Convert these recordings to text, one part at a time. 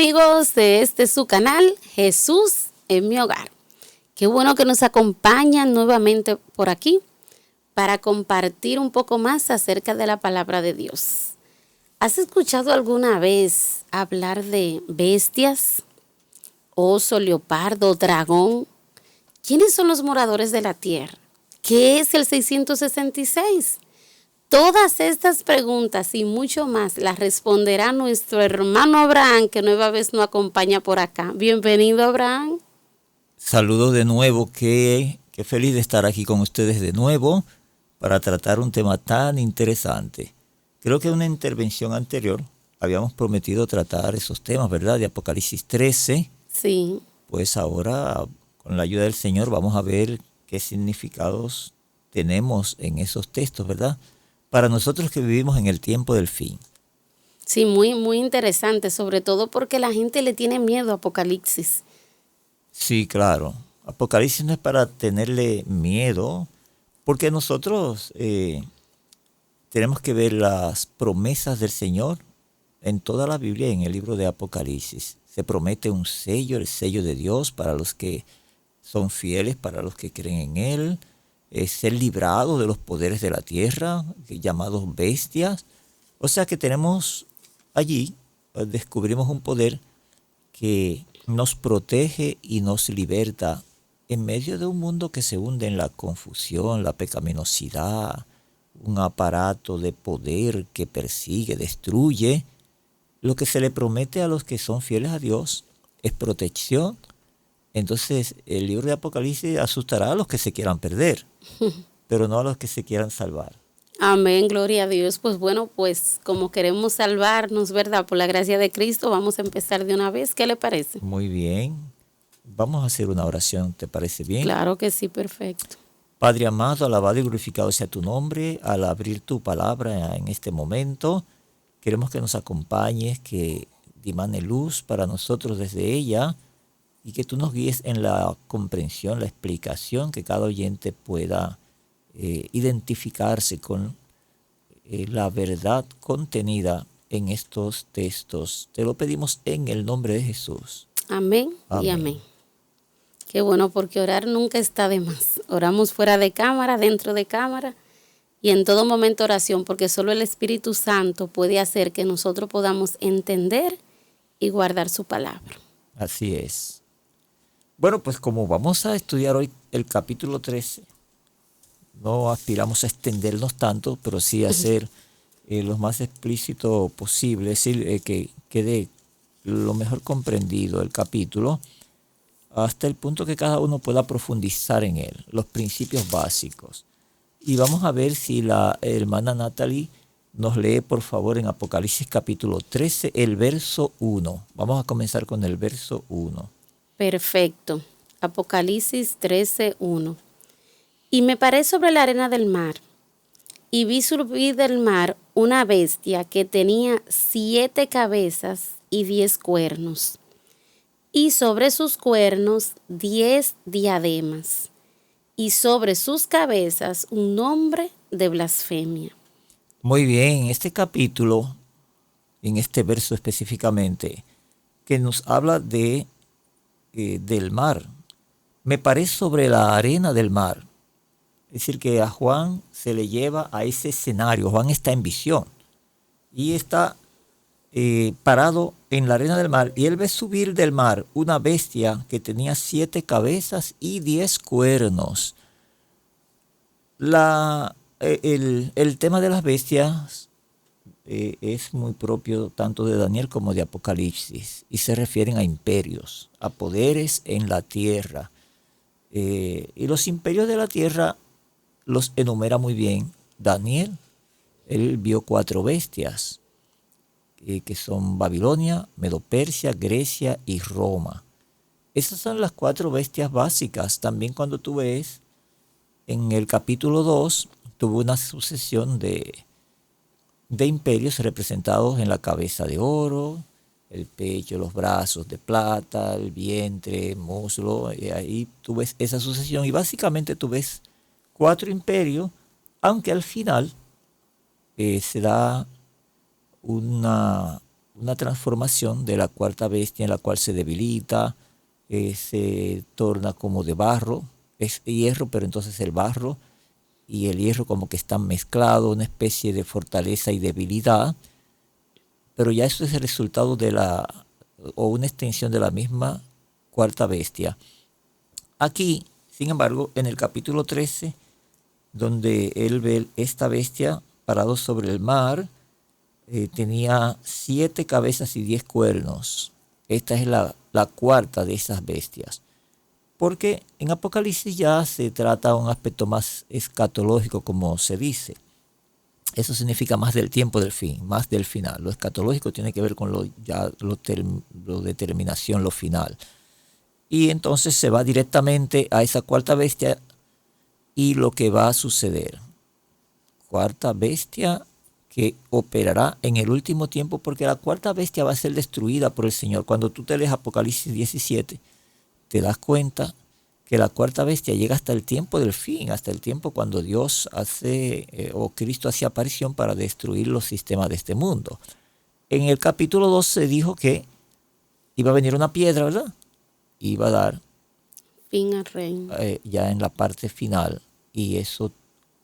amigos de su canal, Jesús en mi hogar. Qué bueno que nos acompañan nuevamente por aquí para compartir un poco más acerca de la palabra de Dios. ¿Has escuchado alguna vez hablar de bestias, oso, leopardo, dragón? ¿Quiénes son los moradores de la tierra? ¿Qué es el 666? Todas estas preguntas y mucho más las responderá nuestro hermano Abraham, que nueva vez nos acompaña por acá. Bienvenido, Abraham. Saludos de nuevo, qué feliz de estar aquí con ustedes de nuevo para tratar un tema tan interesante. Creo que en una intervención anterior habíamos prometido tratar esos temas, ¿verdad? De Apocalipsis 13. Sí. Pues ahora, con la ayuda del Señor, vamos a ver qué significados tenemos en esos textos, ¿verdad? Para nosotros que vivimos en el tiempo del fin. Sí, muy, muy interesante, sobre todo porque la gente le tiene miedo a Apocalipsis. Sí, claro. Apocalipsis no es para tenerle miedo, porque nosotros tenemos que ver las promesas del Señor en toda la Biblia y en el libro de Apocalipsis. Se promete un sello, el sello de Dios para los que son fieles, para los que creen en Él. Ser librado de los poderes de la tierra, llamados bestias. O sea que tenemos allí, descubrimos un poder que nos protege y nos liberta en medio de un mundo que se hunde en la confusión, la pecaminosidad, un aparato de poder que persigue, destruye. Lo que se le promete a los que son fieles a Dios es protección. Entonces el libro de Apocalipsis asustará a los que se quieran perder, pero no a los que se quieran salvar. Amén, gloria a Dios. Pues bueno, pues como queremos salvarnos, ¿verdad? Por la gracia de Cristo, vamos a empezar de una vez. ¿Qué le parece? Muy bien. Vamos a hacer una oración, ¿te parece bien? Claro que sí, perfecto. Padre amado, alabado y glorificado sea tu nombre. Al abrir tu palabra en este momento, queremos que nos acompañes, que dimane luz para nosotros desde ella y que tú nos guíes en la comprensión, la explicación, que cada oyente pueda identificarse con la verdad contenida en estos textos. Te lo pedimos en el nombre de Jesús. Amén, Amén. y amén. Qué bueno, porque orar nunca está de más. Oramos fuera de cámara, dentro de cámara y en todo momento oración, porque solo el Espíritu Santo puede hacer que nosotros podamos entender y guardar su palabra. Así es. Bueno, pues como vamos a estudiar hoy el capítulo 13, no aspiramos a extendernos tanto, pero sí a ser lo más explícito posible, es decir, que quede lo mejor comprendido el capítulo, hasta el punto que cada uno pueda profundizar en él, los principios básicos. Y vamos a ver si la hermana Natalie nos lee, por favor, en Apocalipsis capítulo 13, el verso 1. Vamos a comenzar con el verso 1. Perfecto. Apocalipsis 13:1. Y me paré sobre la arena del mar, y vi subir del mar una bestia que tenía 7 cabezas y 10 cuernos, y sobre sus cuernos 10 diademas, y sobre sus cabezas un nombre de blasfemia. Muy bien, este capítulo, en este verso específicamente, que nos habla del mar. Me paré sobre la arena del mar. Es decir, que a Juan se le lleva a ese escenario. Juan está en visión y está parado en la arena del mar, y él ve subir del mar una bestia que tenía 7 cabezas y 10 cuernos. El tema de las bestias es muy propio tanto de Daniel como de Apocalipsis, y se refieren a imperios, a poderes en la tierra. Y los imperios de la tierra los enumera muy bien Daniel. Él vio 4 bestias, que son Babilonia, Medo-Persia, Grecia y Roma. Esas son las 4 bestias básicas. También cuando tú ves en el capítulo 2, tuvo una sucesión de imperios representados en la cabeza de oro, el pecho, los brazos de plata, el vientre, muslo, y ahí tú ves esa sucesión, y básicamente tú ves 4 imperios, aunque al final se da una una transformación de la cuarta bestia en la cual se debilita, se torna como de barro, es hierro, pero entonces el barro y el hierro como que están mezclados, una especie de fortaleza y debilidad, pero ya eso es el resultado de o una extensión de la misma cuarta bestia. Aquí, sin embargo, en el capítulo 13, donde él ve esta bestia parado sobre el mar, tenía 7 cabezas y 10 cuernos. Esta es la cuarta de esas bestias. Porque en Apocalipsis ya se trata un aspecto más escatológico, como se dice. Eso significa más del tiempo del fin, más del final. Lo escatológico tiene que ver con lo determinación, lo final. Y entonces se va directamente a esa cuarta bestia y lo que va a suceder. Cuarta bestia que operará en el último tiempo, porque la cuarta bestia va a ser destruida por el Señor. Cuando tú te lees Apocalipsis 17, te das cuenta que la cuarta bestia llega hasta el tiempo del fin, hasta el tiempo cuando Dios o Cristo hace aparición para destruir los sistemas de este mundo. En el capítulo 2 se dijo que iba a venir una piedra, ¿verdad? Iba a dar fin al reino. Ya en la parte final, y eso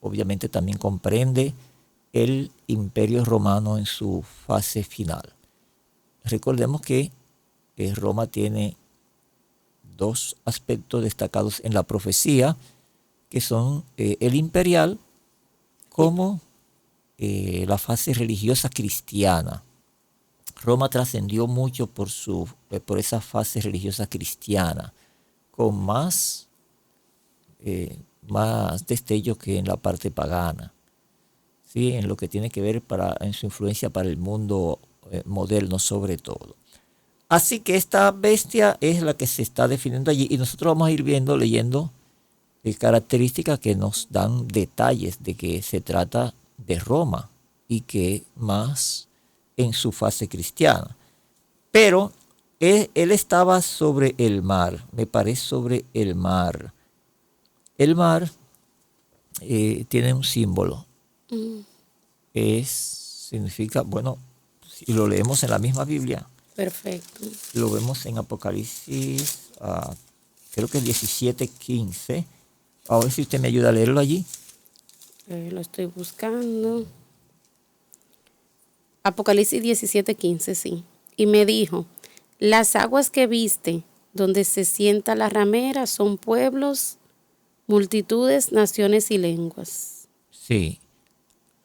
obviamente también comprende el Imperio Romano en su fase final. Recordemos que Roma tiene 2 aspectos destacados en la profecía, que son el imperial como la fase religiosa cristiana. Roma trascendió mucho por esa fase religiosa cristiana, con más destello que en la parte pagana, ¿sí? En lo que tiene que ver en su influencia para el mundo moderno sobre todo. Así que esta bestia es la que se está definiendo allí, y nosotros vamos a ir leyendo características que nos dan detalles de que se trata de Roma y que más en su fase cristiana. Pero él estaba sobre el mar, me parece sobre el mar. El mar tiene un símbolo. Significa, bueno, si lo leemos en la misma Biblia. Perfecto. Lo vemos en Apocalipsis, creo que 17:15. A ver si usted me ayuda a leerlo allí. Lo estoy buscando. Apocalipsis 17:15, sí. Y me dijo, las aguas que viste, donde se sienta la ramera, son pueblos, multitudes, naciones y lenguas. Sí,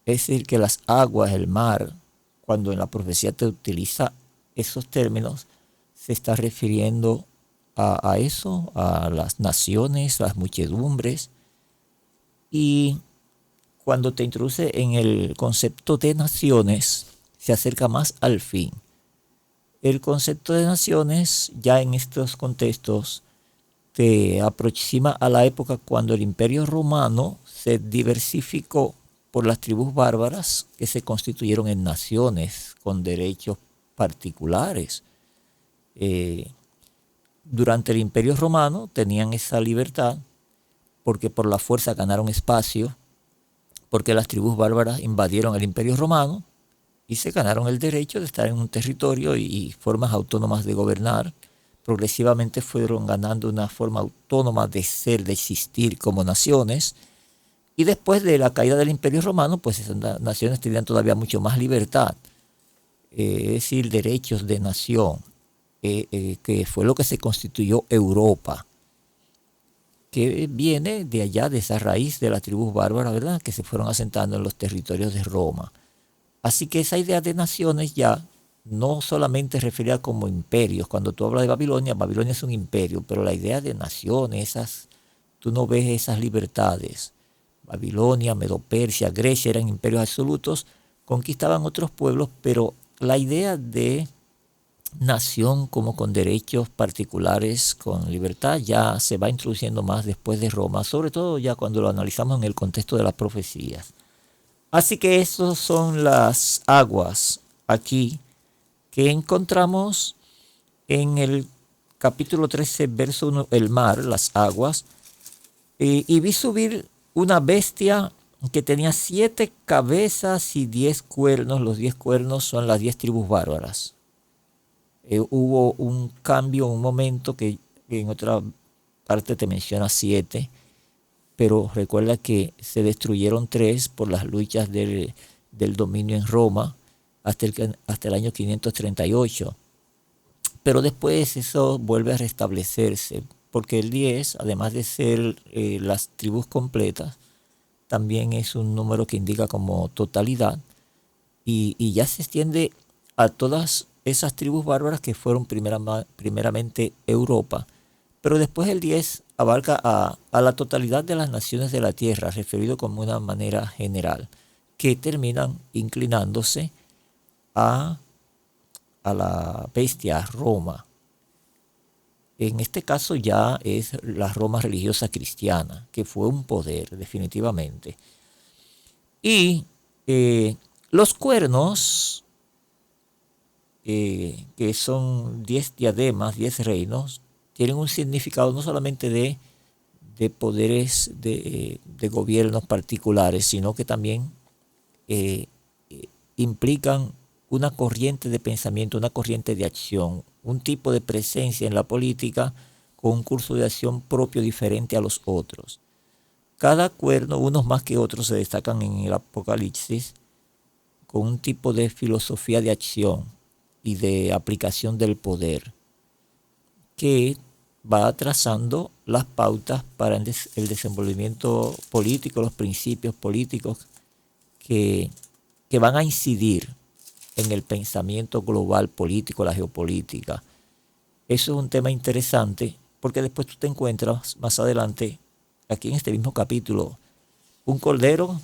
es decir, que las aguas, el mar, cuando en la profecía te utiliza esos términos, se está refiriendo a eso, a las naciones, las muchedumbres. Y cuando te introduce en el concepto de naciones, se acerca más al fin. El concepto de naciones, ya en estos contextos, te aproxima a la época cuando el Imperio Romano se diversificó por las tribus bárbaras que se constituyeron en naciones con derechos particulares. Durante el Imperio Romano tenían esa libertad porque por la fuerza ganaron espacio, porque las tribus bárbaras invadieron el Imperio Romano y se ganaron el derecho de estar en un territorio y formas autónomas de gobernar. Progresivamente fueron ganando una forma autónoma de ser, de existir como naciones. Y después de la caída del Imperio Romano, pues esas naciones tenían todavía mucho más libertad. Es decir, derechos de nación, que fue lo que se constituyó Europa, que viene de allá, de esa raíz de las tribus bárbaras, ¿verdad?, que se fueron asentando en los territorios de Roma. Así que esa idea de naciones ya no solamente refería como imperios. Cuando tú hablas de Babilonia, Babilonia es un imperio, pero la idea de naciones, tú no ves esas libertades. Babilonia, Medo-Persia, Grecia eran imperios absolutos, conquistaban otros pueblos, pero la idea de nación como con derechos particulares, con libertad, ya se va introduciendo más después de Roma, sobre todo ya cuando lo analizamos en el contexto de las profecías. Así que esas son las aguas aquí que encontramos en el capítulo 13, verso 1, el mar, las aguas, y vi subir una bestia que tenía 7 cabezas y 10 cuernos. Los 10 cuernos son las 10 tribus bárbaras. hubo un cambio, un momento que en otra parte te menciona 7, pero recuerda que se destruyeron 3 por las luchas del dominio en Roma hasta el año 538. Pero después eso vuelve a restablecerse, porque el 10, además de ser las tribus completas, también es un número que indica como totalidad, y ya se extiende a todas esas tribus bárbaras que fueron primeramente Europa, pero después el 10 abarca a la totalidad de las naciones de la tierra, referido como una manera general, que terminan inclinándose a la bestia Roma. En este caso ya es la Roma religiosa cristiana, que fue un poder definitivamente. Y los cuernos, que son 10 diademas, 10 reinos, tienen un significado no solamente de poderes de gobiernos particulares, sino que también implican una corriente de pensamiento, una corriente de acción, un tipo de presencia en la política con un curso de acción propio diferente a los otros. Cada cuerno, unos más que otros, se destacan en el Apocalipsis con un tipo de filosofía de acción y de aplicación del poder que va trazando las pautas para el desenvolvimiento político, los principios políticos que van a incidir en el pensamiento global político, la geopolítica. Eso es un tema interesante porque después tú te encuentras más adelante, aquí en este mismo capítulo, un cordero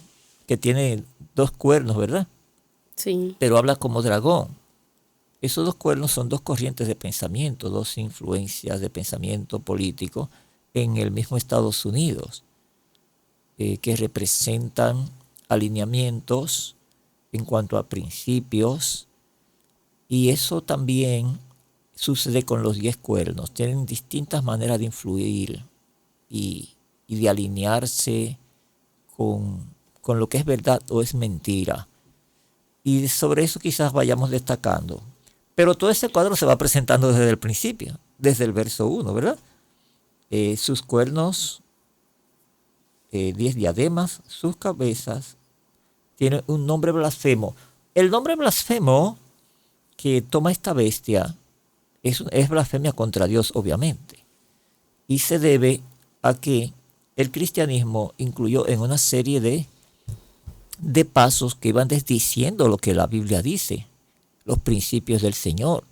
que tiene 2 cuernos, ¿verdad? Sí. Pero habla como dragón. Esos 2 cuernos son 2 corrientes de pensamiento, 2 influencias de pensamiento político en el mismo Estados Unidos, que representan alineamientos en cuanto a principios, y eso también sucede con los 10 cuernos. Tienen distintas maneras de influir y de alinearse con lo que es verdad o es mentira. Y sobre eso quizás vayamos destacando. Pero todo ese cuadro se va presentando desde el principio, desde el verso 1, ¿verdad? Sus cuernos, 10 diademas, sus cabezas, tiene un nombre blasfemo. El nombre blasfemo que toma esta bestia es blasfemia contra Dios, obviamente. Y se debe a que el cristianismo incluyó en una serie de pasos que iban desdiciendo lo que la Biblia dice, los principios del Señor.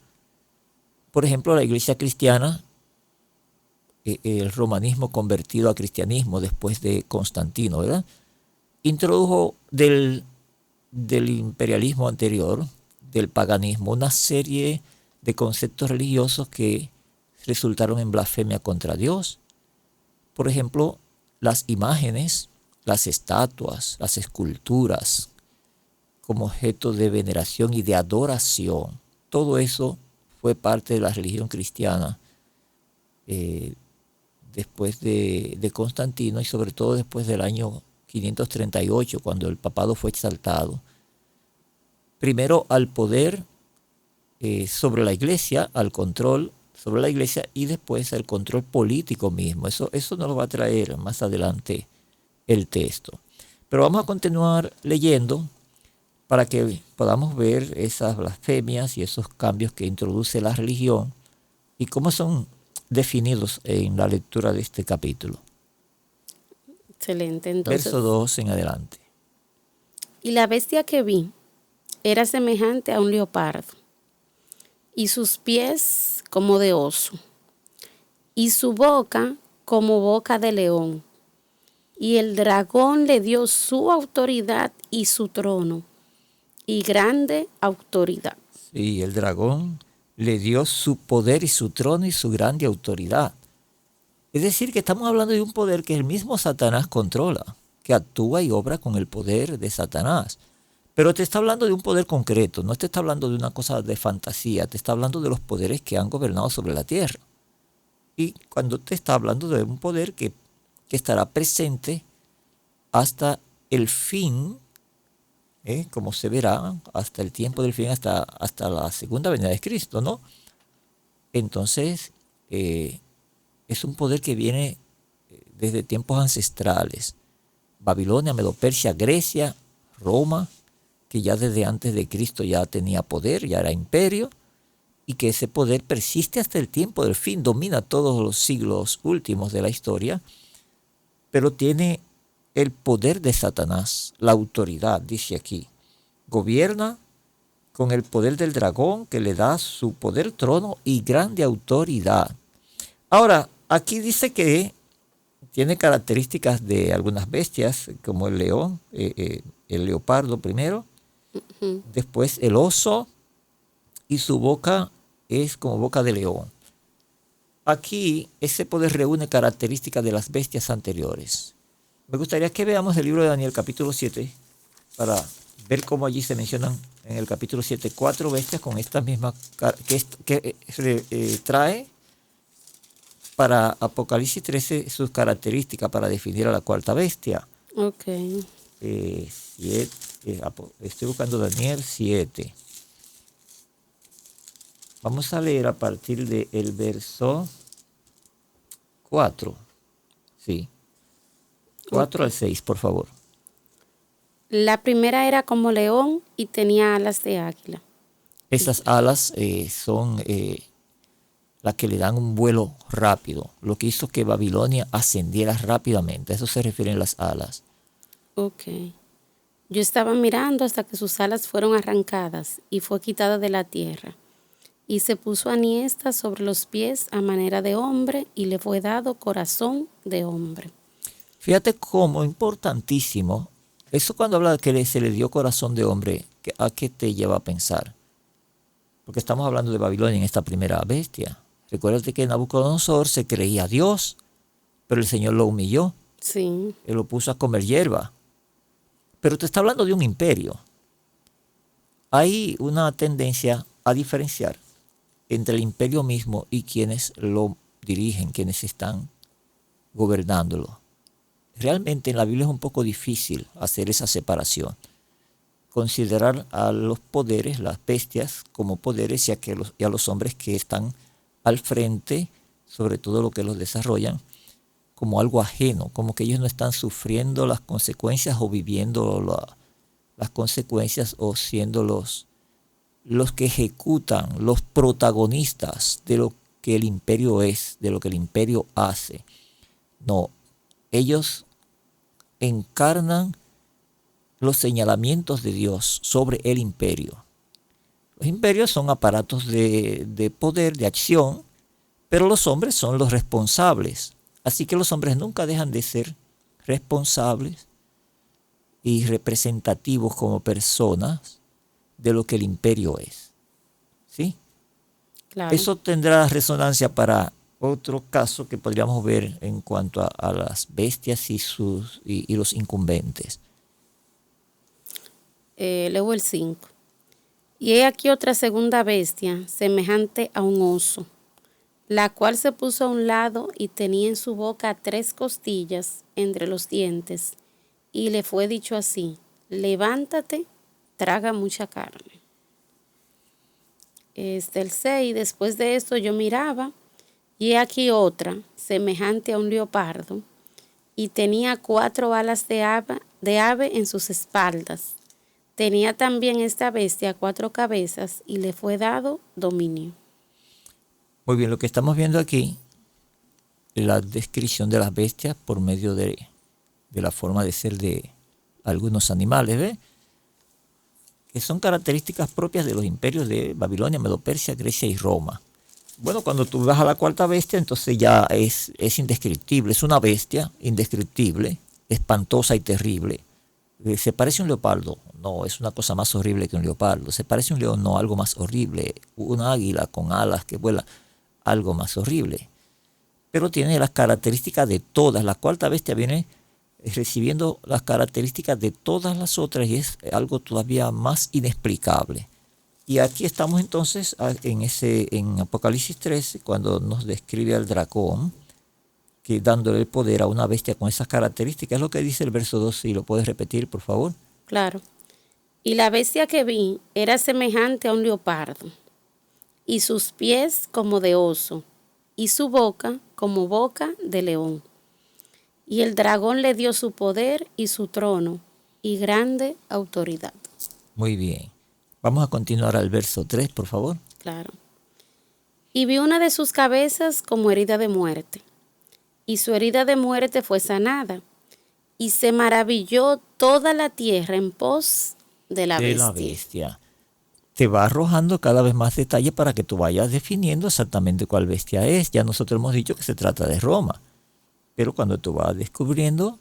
Por ejemplo, la iglesia cristiana, el romanismo convertido a cristianismo después de Constantino, ¿verdad?, introdujo del imperialismo anterior, del paganismo, una serie de conceptos religiosos que resultaron en blasfemia contra Dios. Por ejemplo, las imágenes, las estatuas, las esculturas, como objeto de veneración y de adoración. Todo eso fue parte de la religión cristiana después de Constantino, y sobre todo después del año 538, cuando el papado fue exaltado. Primero al poder sobre la iglesia, al control sobre la iglesia, y después al control político mismo. Eso nos lo va a traer más adelante el texto. Pero vamos a continuar leyendo para que podamos ver esas blasfemias y esos cambios que introduce la religión y cómo son definidos en la lectura de este capítulo. Excelente. Entonces, Verso 2 en adelante. y la bestia que vi era semejante a un leopardo, y sus pies como de oso, y su boca como boca de león. Y el dragón le dio su autoridad y su trono, y grande autoridad. Sí, el dragón le dio su poder y su trono y su grande autoridad. Es decir, que estamos hablando de un poder que el mismo Satanás controla, que actúa y obra con el poder de Satanás. Pero te está hablando de un poder concreto, no te está hablando de una cosa de fantasía, te está hablando de los poderes que han gobernado sobre la tierra. Y cuando te está hablando de un poder que estará presente hasta el fin, como se verá, hasta el tiempo del fin, hasta la segunda venida de Cristo, ¿no? entonces es un poder que viene desde tiempos ancestrales. Babilonia, Medo-Persia, Grecia, Roma, que ya desde antes de Cristo ya tenía poder, ya era imperio, y que ese poder persiste hasta el tiempo del fin, domina todos los siglos últimos de la historia, pero tiene el poder de Satanás, la autoridad, dice aquí. Gobierna con el poder del dragón que le da su poder, trono y grande autoridad. Ahora, aquí dice que tiene características de algunas bestias, como el león, el leopardo primero, después el oso, y su boca es como boca de león. Aquí ese poder reúne características de las bestias anteriores. Me gustaría que veamos el libro de Daniel capítulo 7 para ver cómo allí se mencionan en el capítulo 7 4 bestias con estas mismas que trae para Apocalipsis 13 sus características para definir a la cuarta bestia. Ok. Estoy buscando Daniel 7. Vamos a leer a partir del verso 4. Sí. 4 al 6, por favor. La primera era como león y tenía alas de águila. Esas alas son las que le dan un vuelo rápido, lo que hizo que Babilonia ascendiera rápidamente. A eso se refieren las alas. Ok. Yo estaba mirando hasta que sus alas fueron arrancadas y fue quitada de la tierra. Y se puso aniesta sobre los pies a manera de hombre y le fue dado corazón de hombre. Fíjate cómo importantísimo. Eso cuando habla de que se le dio corazón de hombre, ¿a qué te lleva a pensar? Porque estamos hablando de Babilonia en esta primera bestia. Recuérdate que Nabucodonosor se creía Dios, pero el Señor lo humilló. Sí. Él lo puso a comer hierba. Pero te está hablando de un imperio. Hay una tendencia a diferenciar entre el imperio mismo y quienes lo dirigen, quienes están gobernándolo. Realmente en la Biblia es un poco difícil hacer esa separación. Considerar a los poderes, las bestias, como poderes y a los hombres que están al frente, sobre todo los que los desarrollan, como algo ajeno, como que ellos no están sufriendo las consecuencias o viviendo las consecuencias o siendo los que ejecutan, los protagonistas de lo que el imperio es, de lo que el imperio hace. No, ellos encarnan los señalamientos de Dios sobre el imperio. Los imperios son aparatos de poder, de acción, pero los hombres son los responsables. Así que los hombres nunca dejan de ser responsables y representativos como personas de lo que el imperio es. ¿Sí? Claro. Eso tendrá resonancia para otro caso que podríamos ver en cuanto a las bestias y los incumbentes. Leo el 5. Y he aquí otra segunda bestia, semejante a un oso, la cual se puso a un lado y tenía en su boca 3 costillas entre los dientes, y le fue dicho así: levántate, traga mucha carne. El 6, después de esto yo miraba, y he aquí otra, semejante a un leopardo, y tenía 4 alas de ave en sus espaldas. Tenía también esta bestia 4 cabezas y le fue dado dominio. Muy bien, lo que estamos viendo aquí es la descripción de las bestias por medio de la forma de ser de algunos animales, ¿ves? Que son características propias de los imperios de Babilonia, Medo-Persia, Grecia y Roma. Bueno, cuando tú vas a la cuarta bestia, entonces ya es indescriptible, es una bestia indescriptible, espantosa y terrible. ¿Se parece a un leopardo? No, es una cosa más horrible que un leopardo. ¿Se parece a un león? No, algo más horrible. Una águila con alas que vuela, algo más horrible. Pero tiene las características de todas. La cuarta bestia viene recibiendo las características de todas las otras y es algo todavía más inexplicable. Y aquí estamos entonces en Apocalipsis 13, cuando nos describe al dragón, que dándole el poder a una bestia con esas características. Es lo que dice el verso 2, si lo puedes repetir, por favor. Claro. Y la bestia que vi era semejante a un leopardo, y sus pies como de oso, y su boca como boca de león. Y el dragón le dio su poder y su trono y grande autoridad. Muy bien. Vamos a continuar al verso 3, por favor. Claro. Y vi una de sus cabezas como herida de muerte, y su herida de muerte fue sanada, y se maravilló toda la tierra en pos de la De bestia. la bestia. Te va arrojando cada vez más detalle para que tú vayas definiendo exactamente cuál bestia es. Ya nosotros hemos dicho que se trata de Roma, pero cuando tú vas descubriendo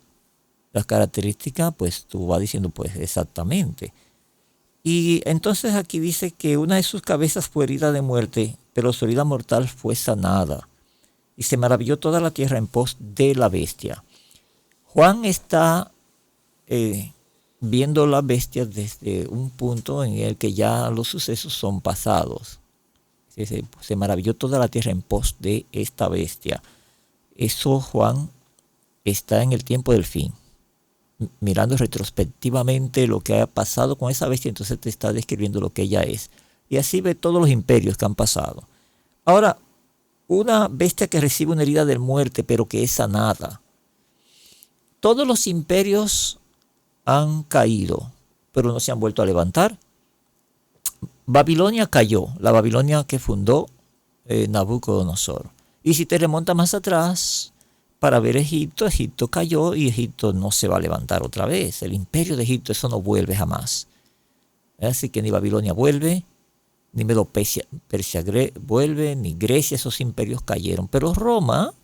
las características, pues tú vas diciendo pues exactamente. Y entonces aquí dice que una de sus cabezas fue herida de muerte, pero su herida mortal fue sanada. Y se maravilló toda la tierra en pos de la bestia. Juan está viendo la bestia desde un punto en el que ya los sucesos son pasados. Se maravilló toda la tierra en pos de esta bestia. Eso, Juan, está en el tiempo del fin. Mirando retrospectivamente lo que ha pasado con esa bestia, entonces te está describiendo lo que ella es. Y así ve todos los imperios que han pasado. Ahora, una bestia que recibe una herida de muerte, pero que es sanada. Todos los imperios han caído, pero no se han vuelto a levantar. Babilonia cayó, la Babilonia que fundó Nabucodonosor. Y si te remontas más atrás, para ver Egipto, Egipto cayó y Egipto no se va a levantar otra vez. El imperio de Egipto, eso no vuelve jamás. Así que ni Babilonia vuelve, ni Medo-Persia vuelve, ni Grecia, esos imperios cayeron. Pero Roma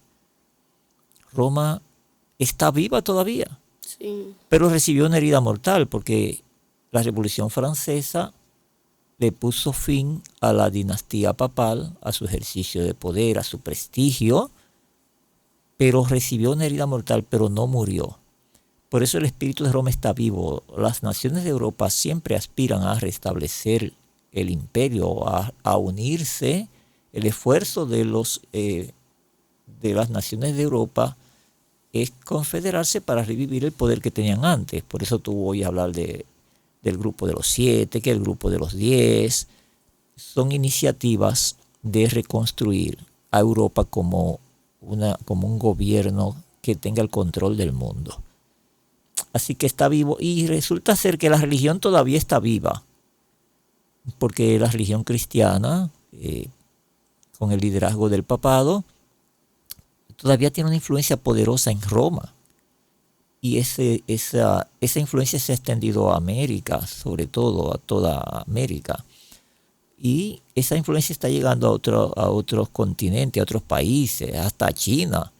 está viva todavía. Sí. Pero recibió una herida mortal porque la Revolución Francesa le puso fin a la dinastía papal, a su ejercicio de poder, a su prestigio, pero recibió una herida mortal, pero no murió. Por eso el espíritu de Roma está vivo. Las naciones de Europa siempre aspiran a restablecer el imperio, a unirse. El esfuerzo de las naciones de Europa es confederarse para revivir el poder que tenían antes. Por eso tú oyes hablar del grupo de los 7, que el grupo de los 10. Son iniciativas de reconstruir a Europa como un gobierno que tenga el control del mundo. Así que está vivo y resulta ser que la religión todavía está viva, porque la religión cristiana, con el liderazgo del papado, todavía tiene una influencia poderosa en Roma. Y esa influencia se ha extendido a América, sobre todo a toda América. Y esa influencia está llegando a otros continentes, a otros países, hasta a China,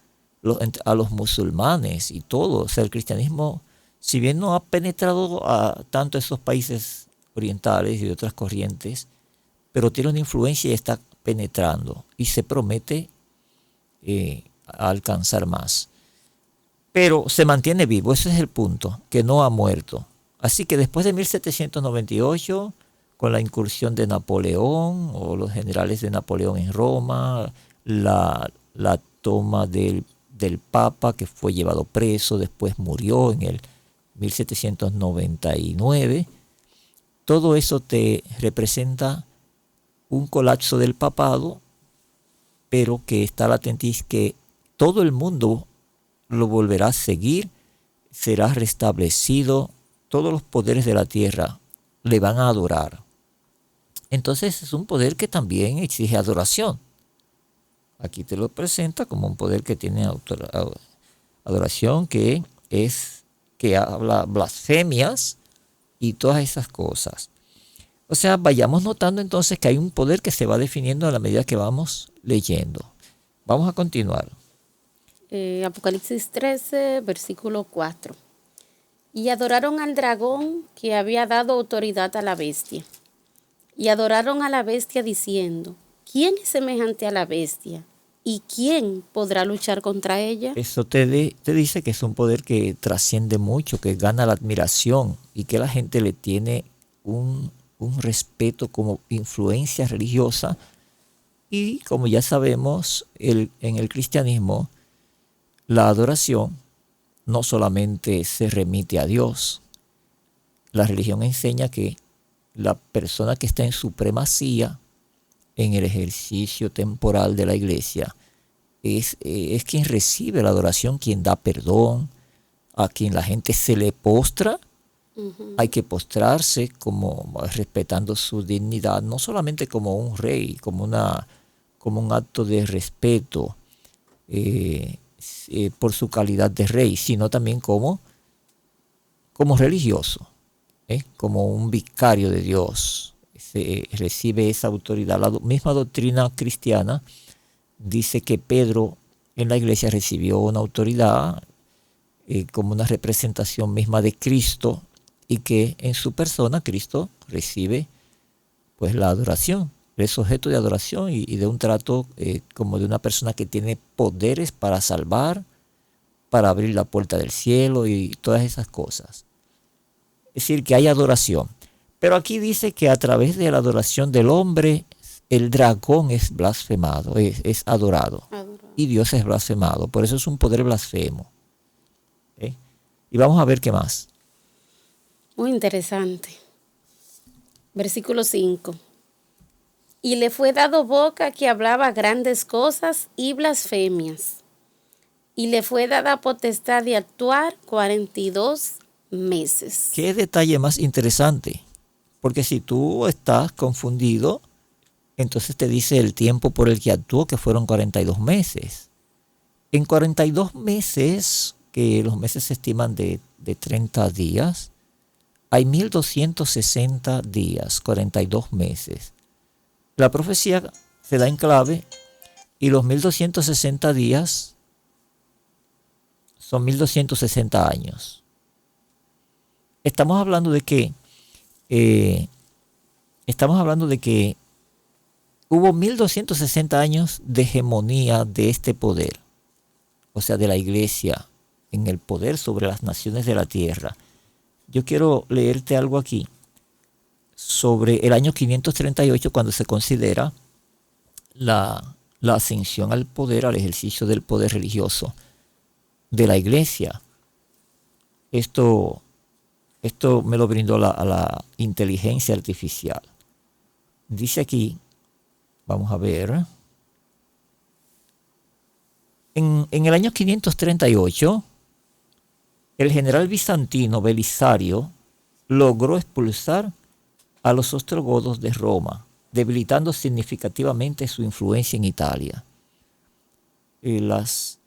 a los musulmanes y todo. O sea, el cristianismo, si bien no ha penetrado a tanto esos países orientales y de otras corrientes, pero tiene una influencia y está penetrando. Y se promete alcanzar más. Pero se mantiene vivo, ese es el punto, que no ha muerto. Así que después de 1798, con la incursión de Napoleón o los generales de Napoleón en Roma, la toma del Papa, que fue llevado preso, después murió en el 1799, todo eso te representa un colapso del papado, pero que está latente y es que todo el mundo lo volverá a seguir, será restablecido, todos los poderes de la tierra le van a adorar. Entonces es un poder que también exige adoración. Aquí te lo presenta como un poder que tiene adoración, que habla blasfemias y todas esas cosas. O sea, vayamos notando entonces que hay un poder que se va definiendo a la medida que vamos leyendo. Vamos a continuar. Apocalipsis 13, versículo 4. Y adoraron al dragón que había dado autoridad a la bestia. Y adoraron a la bestia diciendo, ¿quién es semejante a la bestia? ¿Y quién podrá luchar contra ella? Eso te dice que es un poder que trasciende mucho, que gana la admiración y que la gente le tiene un respeto como influencia religiosa. Y como ya sabemos, en el cristianismo, la adoración no solamente se remite a Dios. La religión enseña que la persona que está en supremacía en el ejercicio temporal de la iglesia es quien recibe la adoración, quien da perdón, a quien la gente se le postra. Hay que postrarse como respetando su dignidad, no solamente como un rey, como un acto de respeto por su calidad de rey, sino también como religioso, como un vicario de Dios. Recibe esa autoridad. La misma doctrina cristiana dice que Pedro en la iglesia recibió una autoridad como una representación misma de Cristo, y que en su persona Cristo recibe pues la adoración, es objeto de adoración y de un trato como de una persona que tiene poderes para salvar, para abrir la puerta del cielo y todas esas cosas. Es decir, que hay adoración. Pero aquí dice que a través de la adoración del hombre, el dragón es blasfemado, es adorado. Y Dios es blasfemado. Por eso es un poder blasfemo. Y vamos a ver qué más. Muy interesante. Versículo 5. Y le fue dado boca que hablaba grandes cosas y blasfemias. Y le fue dada potestad de actuar 42 meses. Qué detalle más interesante. Porque si tú estás confundido, entonces te dice el tiempo por el que actuó, que fueron 42 meses. En 42 meses, que los meses se estiman de 30 días, hay 1260 días, 42 meses. La profecía se da en clave y los 1260 días son 1260 años. Estamos hablando de que hubo 1260 años de hegemonía de este poder, o sea, de la iglesia en el poder sobre las naciones de la tierra. Yo quiero leerte algo aquí sobre el año 538, cuando se considera la ascensión al poder, al ejercicio del poder religioso de la iglesia. Esto me lo brindó la inteligencia artificial. Dice aquí, vamos a ver, en el año 538, el general bizantino Belisario logró expulsar a los ostrogodos de Roma, debilitando significativamente su influencia en Italia. Las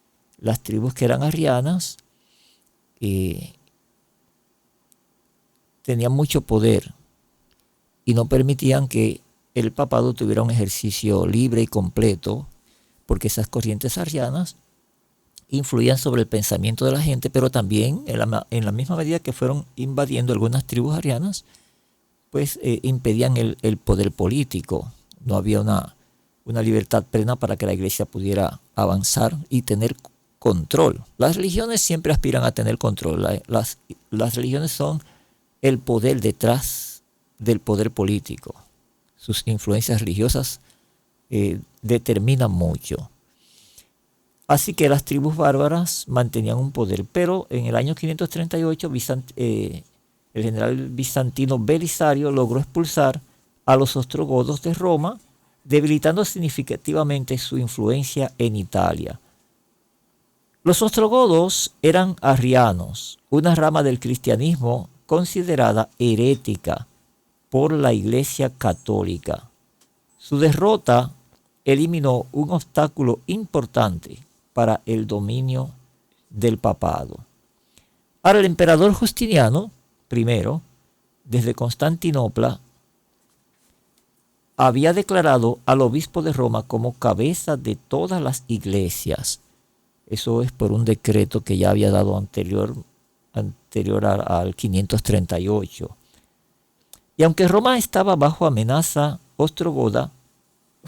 tribus que eran arrianas tenían mucho poder y no permitían que el papado tuviera un ejercicio libre y completo, porque esas corrientes arrianas influían sobre el pensamiento de la gente, pero también en la misma medida que fueron invadiendo algunas tribus arrianas, pues impedían el poder político. No había una libertad plena para que la iglesia pudiera avanzar y tener control. Las religiones siempre aspiran a tener control. Las religiones son el poder detrás del poder político. Sus influencias religiosas determinan mucho. Así que las tribus bárbaras mantenían un poder, pero en el año 538 el general bizantino Belisario logró expulsar a los ostrogodos de Roma, debilitando significativamente su influencia en Italia. Los ostrogodos eran arrianos, una rama del cristianismo considerada herética por la Iglesia Católica. Su derrota eliminó un obstáculo importante para el dominio del papado. Ahora, el emperador Justiniano I, desde Constantinopla, había declarado al obispo de Roma como cabeza de todas las iglesias. Eso es por un decreto que ya había dado anterior al 538. Y aunque Roma estaba bajo amenaza ostrogoda,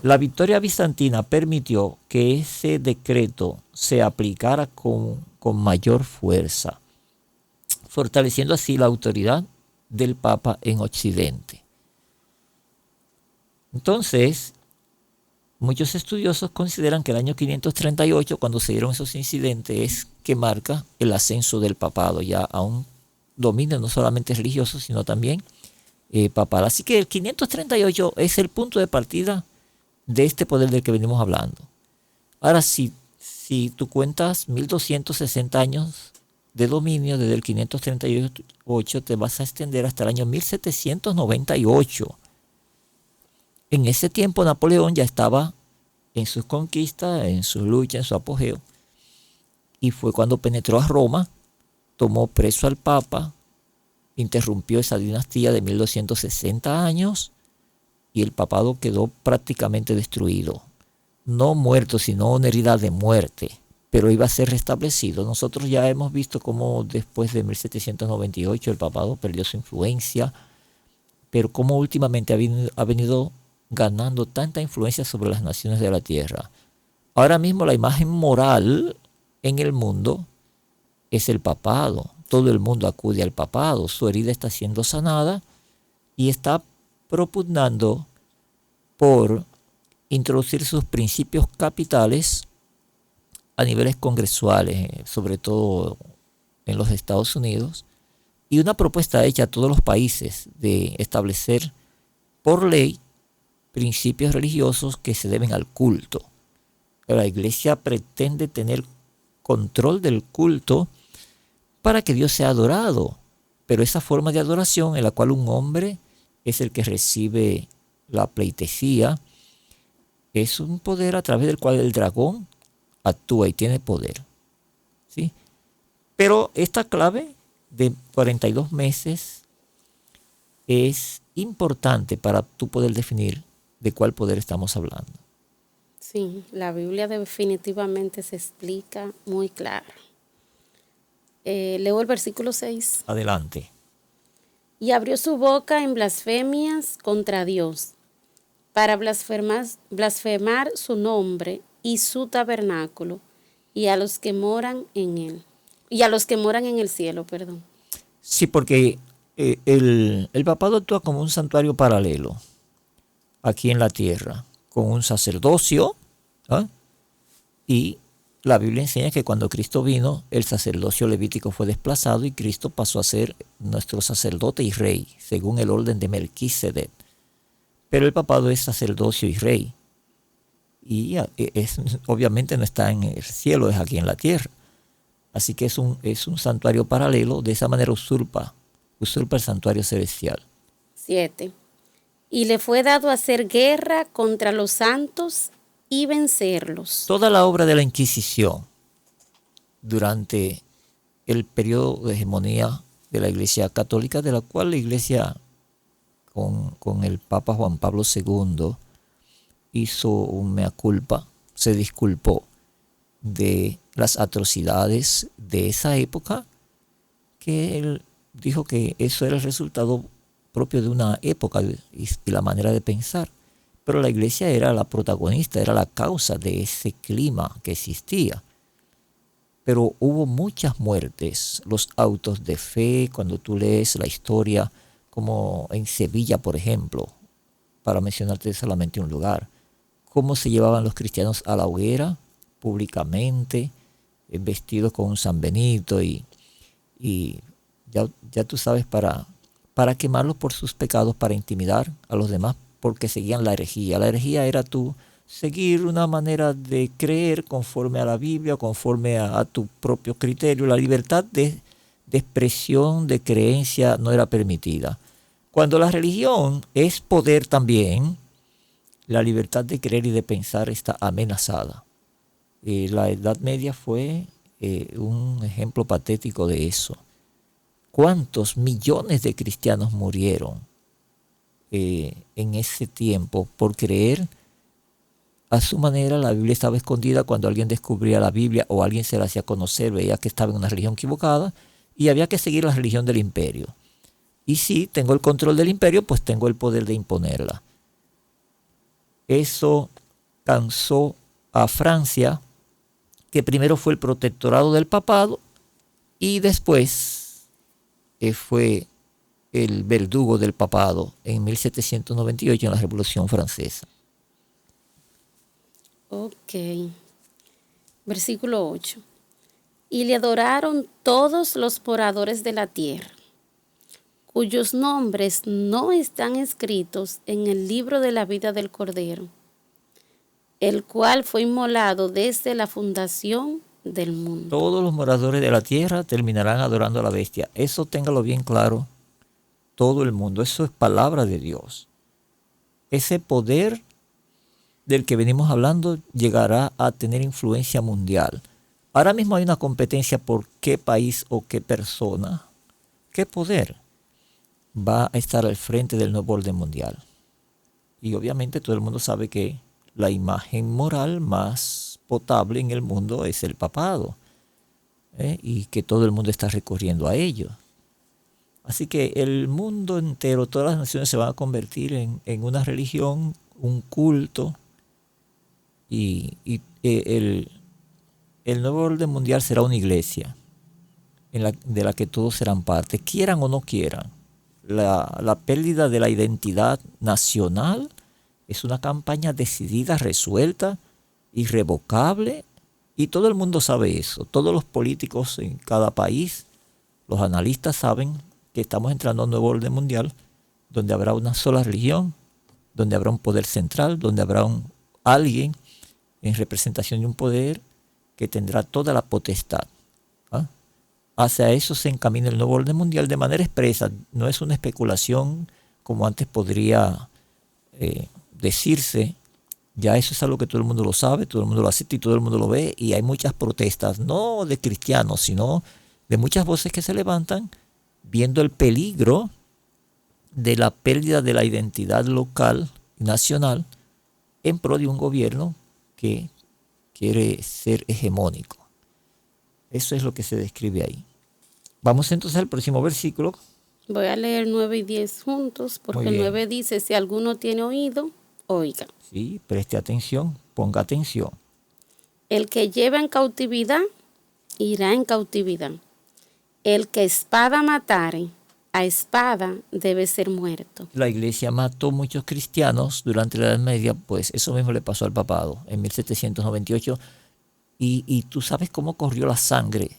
la victoria bizantina permitió que ese decreto se aplicara con mayor fuerza, fortaleciendo así la autoridad del Papa en Occidente. Entonces, muchos estudiosos consideran que el año 538, cuando se dieron esos incidentes, es que marca el ascenso del papado ya a un dominio no solamente religioso, sino también papal. Así que el 538 es el punto de partida de este poder del que venimos hablando. Ahora, si tú cuentas 1260 años de dominio desde el 538, te vas a extender hasta el año 1798. En ese tiempo Napoleón ya estaba en sus conquistas, en su lucha, en su apogeo, y fue cuando penetró a Roma, tomó preso al Papa, interrumpió esa dinastía de 1260 años y el papado quedó prácticamente destruido. No muerto, sino una herida de muerte, pero iba a ser restablecido. Nosotros ya hemos visto cómo después de 1798 el papado perdió su influencia, pero cómo últimamente ha venido ganando tanta influencia sobre las naciones de la tierra. Ahora mismo la imagen moral en el mundo es el papado. Todo el mundo acude al papado. Su herida está siendo sanada y está propugnando por introducir sus principios capitales a niveles congresuales, sobre todo en los Estados Unidos, y una propuesta hecha a todos los países de establecer por ley principios religiosos que se deben al culto. La Iglesia pretende tener control del culto para que Dios sea adorado, pero esa forma de adoración en la cual un hombre es el que recibe la pleitesía, es un poder a través del cual el dragón actúa y tiene poder, ¿sí? Pero esta clave de 42 meses es importante para tú poder definir de cuál poder estamos hablando. Sí, la Biblia definitivamente se explica muy claro. Leo el versículo 6. Adelante. Y abrió su boca en blasfemias contra Dios, para blasfemar su nombre y su tabernáculo, y a los que moran en él. Y a los que moran en el cielo, perdón. Sí, porque el papado actúa como un santuario paralelo aquí en la tierra, con un sacerdocio, ¿ah? Y la Biblia enseña que cuando Cristo vino, el sacerdocio levítico fue desplazado y Cristo pasó a ser nuestro sacerdote y rey, según el orden de Melquisedec. Pero el papado es sacerdocio y rey. Y obviamente no está en el cielo, es aquí en la tierra. Así que es un santuario paralelo, de esa manera usurpa el santuario celestial. 7. Y le fue dado hacer guerra contra los santos y vencerlos. Toda la obra de la Inquisición durante el periodo de hegemonía de la Iglesia Católica, de la cual la Iglesia con el Papa Juan Pablo II hizo un mea culpa, se disculpó de las atrocidades de esa época, que él dijo que eso era el resultado propio de una época y la manera de pensar. Pero la Iglesia era la protagonista, era la causa de ese clima que existía. Pero hubo muchas muertes, los autos de fe, cuando tú lees la historia, como en Sevilla, por ejemplo, para mencionarte solamente un lugar, cómo se llevaban los cristianos a la hoguera públicamente, vestidos con un San Benito y ya tú sabes, para quemarlos por sus pecados, para intimidar a los demás, porque seguían la herejía. La herejía era tú seguir una manera de creer conforme a la Biblia, conforme a tu propio criterio. La libertad de expresión, de creencia no era permitida. Cuando la religión es poder también, la libertad de creer y de pensar está amenazada. La Edad Media fue un ejemplo patético de eso. ¿Cuántos millones de cristianos murieron en ese tiempo por creer a su manera? La Biblia estaba escondida. Cuando alguien descubría la Biblia o alguien se la hacía conocer, veía que estaba en una religión equivocada y había que seguir la religión del imperio. Y si tengo el control del imperio, pues tengo el poder de imponerla. Eso cansó a Francia, que primero fue el protectorado del papado y después fue el verdugo del papado en 1798 en la Revolución Francesa. Ok. Versículo 8. Y le adoraron todos los moradores de la tierra, cuyos nombres no están escritos en el libro de la vida del Cordero, el cual fue inmolado desde la fundación del mundo. Todos los moradores de la tierra terminarán adorando a la bestia. Eso téngalo bien claro, todo el mundo. Eso es palabra de Dios. Ese poder del que venimos hablando llegará a tener influencia mundial. Ahora mismo hay una competencia por qué país o qué persona, qué poder va a estar al frente del nuevo orden mundial. Y obviamente todo el mundo sabe que la imagen moral más potable en el mundo es el papado, y que todo el mundo está recurriendo a ello. Así que el mundo entero, todas las naciones se van a convertir en una religión, un culto, y el nuevo orden mundial será una iglesia de la que todos serán parte, quieran o no quieran. La pérdida de la identidad nacional es una campaña decidida, resuelta, irrevocable, y todo el mundo sabe eso. Todos los políticos en cada país, los analistas saben que estamos entrando a un nuevo orden mundial donde habrá una sola religión, donde habrá un poder central, donde habrá alguien en representación de un poder que tendrá toda la potestad. Hacia eso se encamina el nuevo orden mundial de manera expresa. No es una especulación como antes podría decirse. Ya eso es algo que todo el mundo lo sabe, todo el mundo lo acepta y todo el mundo lo ve. Y hay muchas protestas, no de cristianos, sino de muchas voces que se levantan viendo el peligro de la pérdida de la identidad local y nacional en pro de un gobierno que quiere ser hegemónico. Eso es lo que se describe ahí. Vamos entonces al próximo versículo. Voy a leer 9 y 10 juntos, porque el 9 dice, si alguno tiene oído, oiga. Sí, preste atención, ponga atención. El que lleva en cautividad, irá en cautividad. El que espada matare, a espada debe ser muerto. La iglesia mató muchos cristianos durante la Edad Media, pues eso mismo le pasó al papado en 1798. Y tú sabes cómo corrió la sangre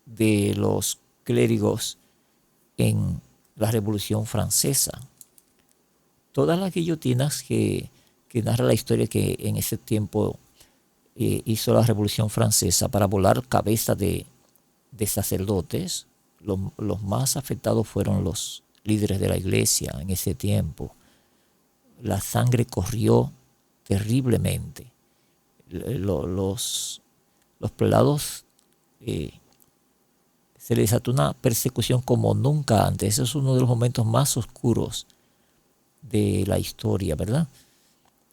de los clérigos en la Revolución Francesa. Todas las guillotinas que narra la historia que en ese tiempo hizo la Revolución Francesa para volar cabezas de sacerdotes, los más afectados fueron los líderes de la iglesia en ese tiempo. La sangre corrió terriblemente. Los prelados se les desató una persecución como nunca antes. Ese es uno de los momentos más oscuros de la historia, ¿verdad?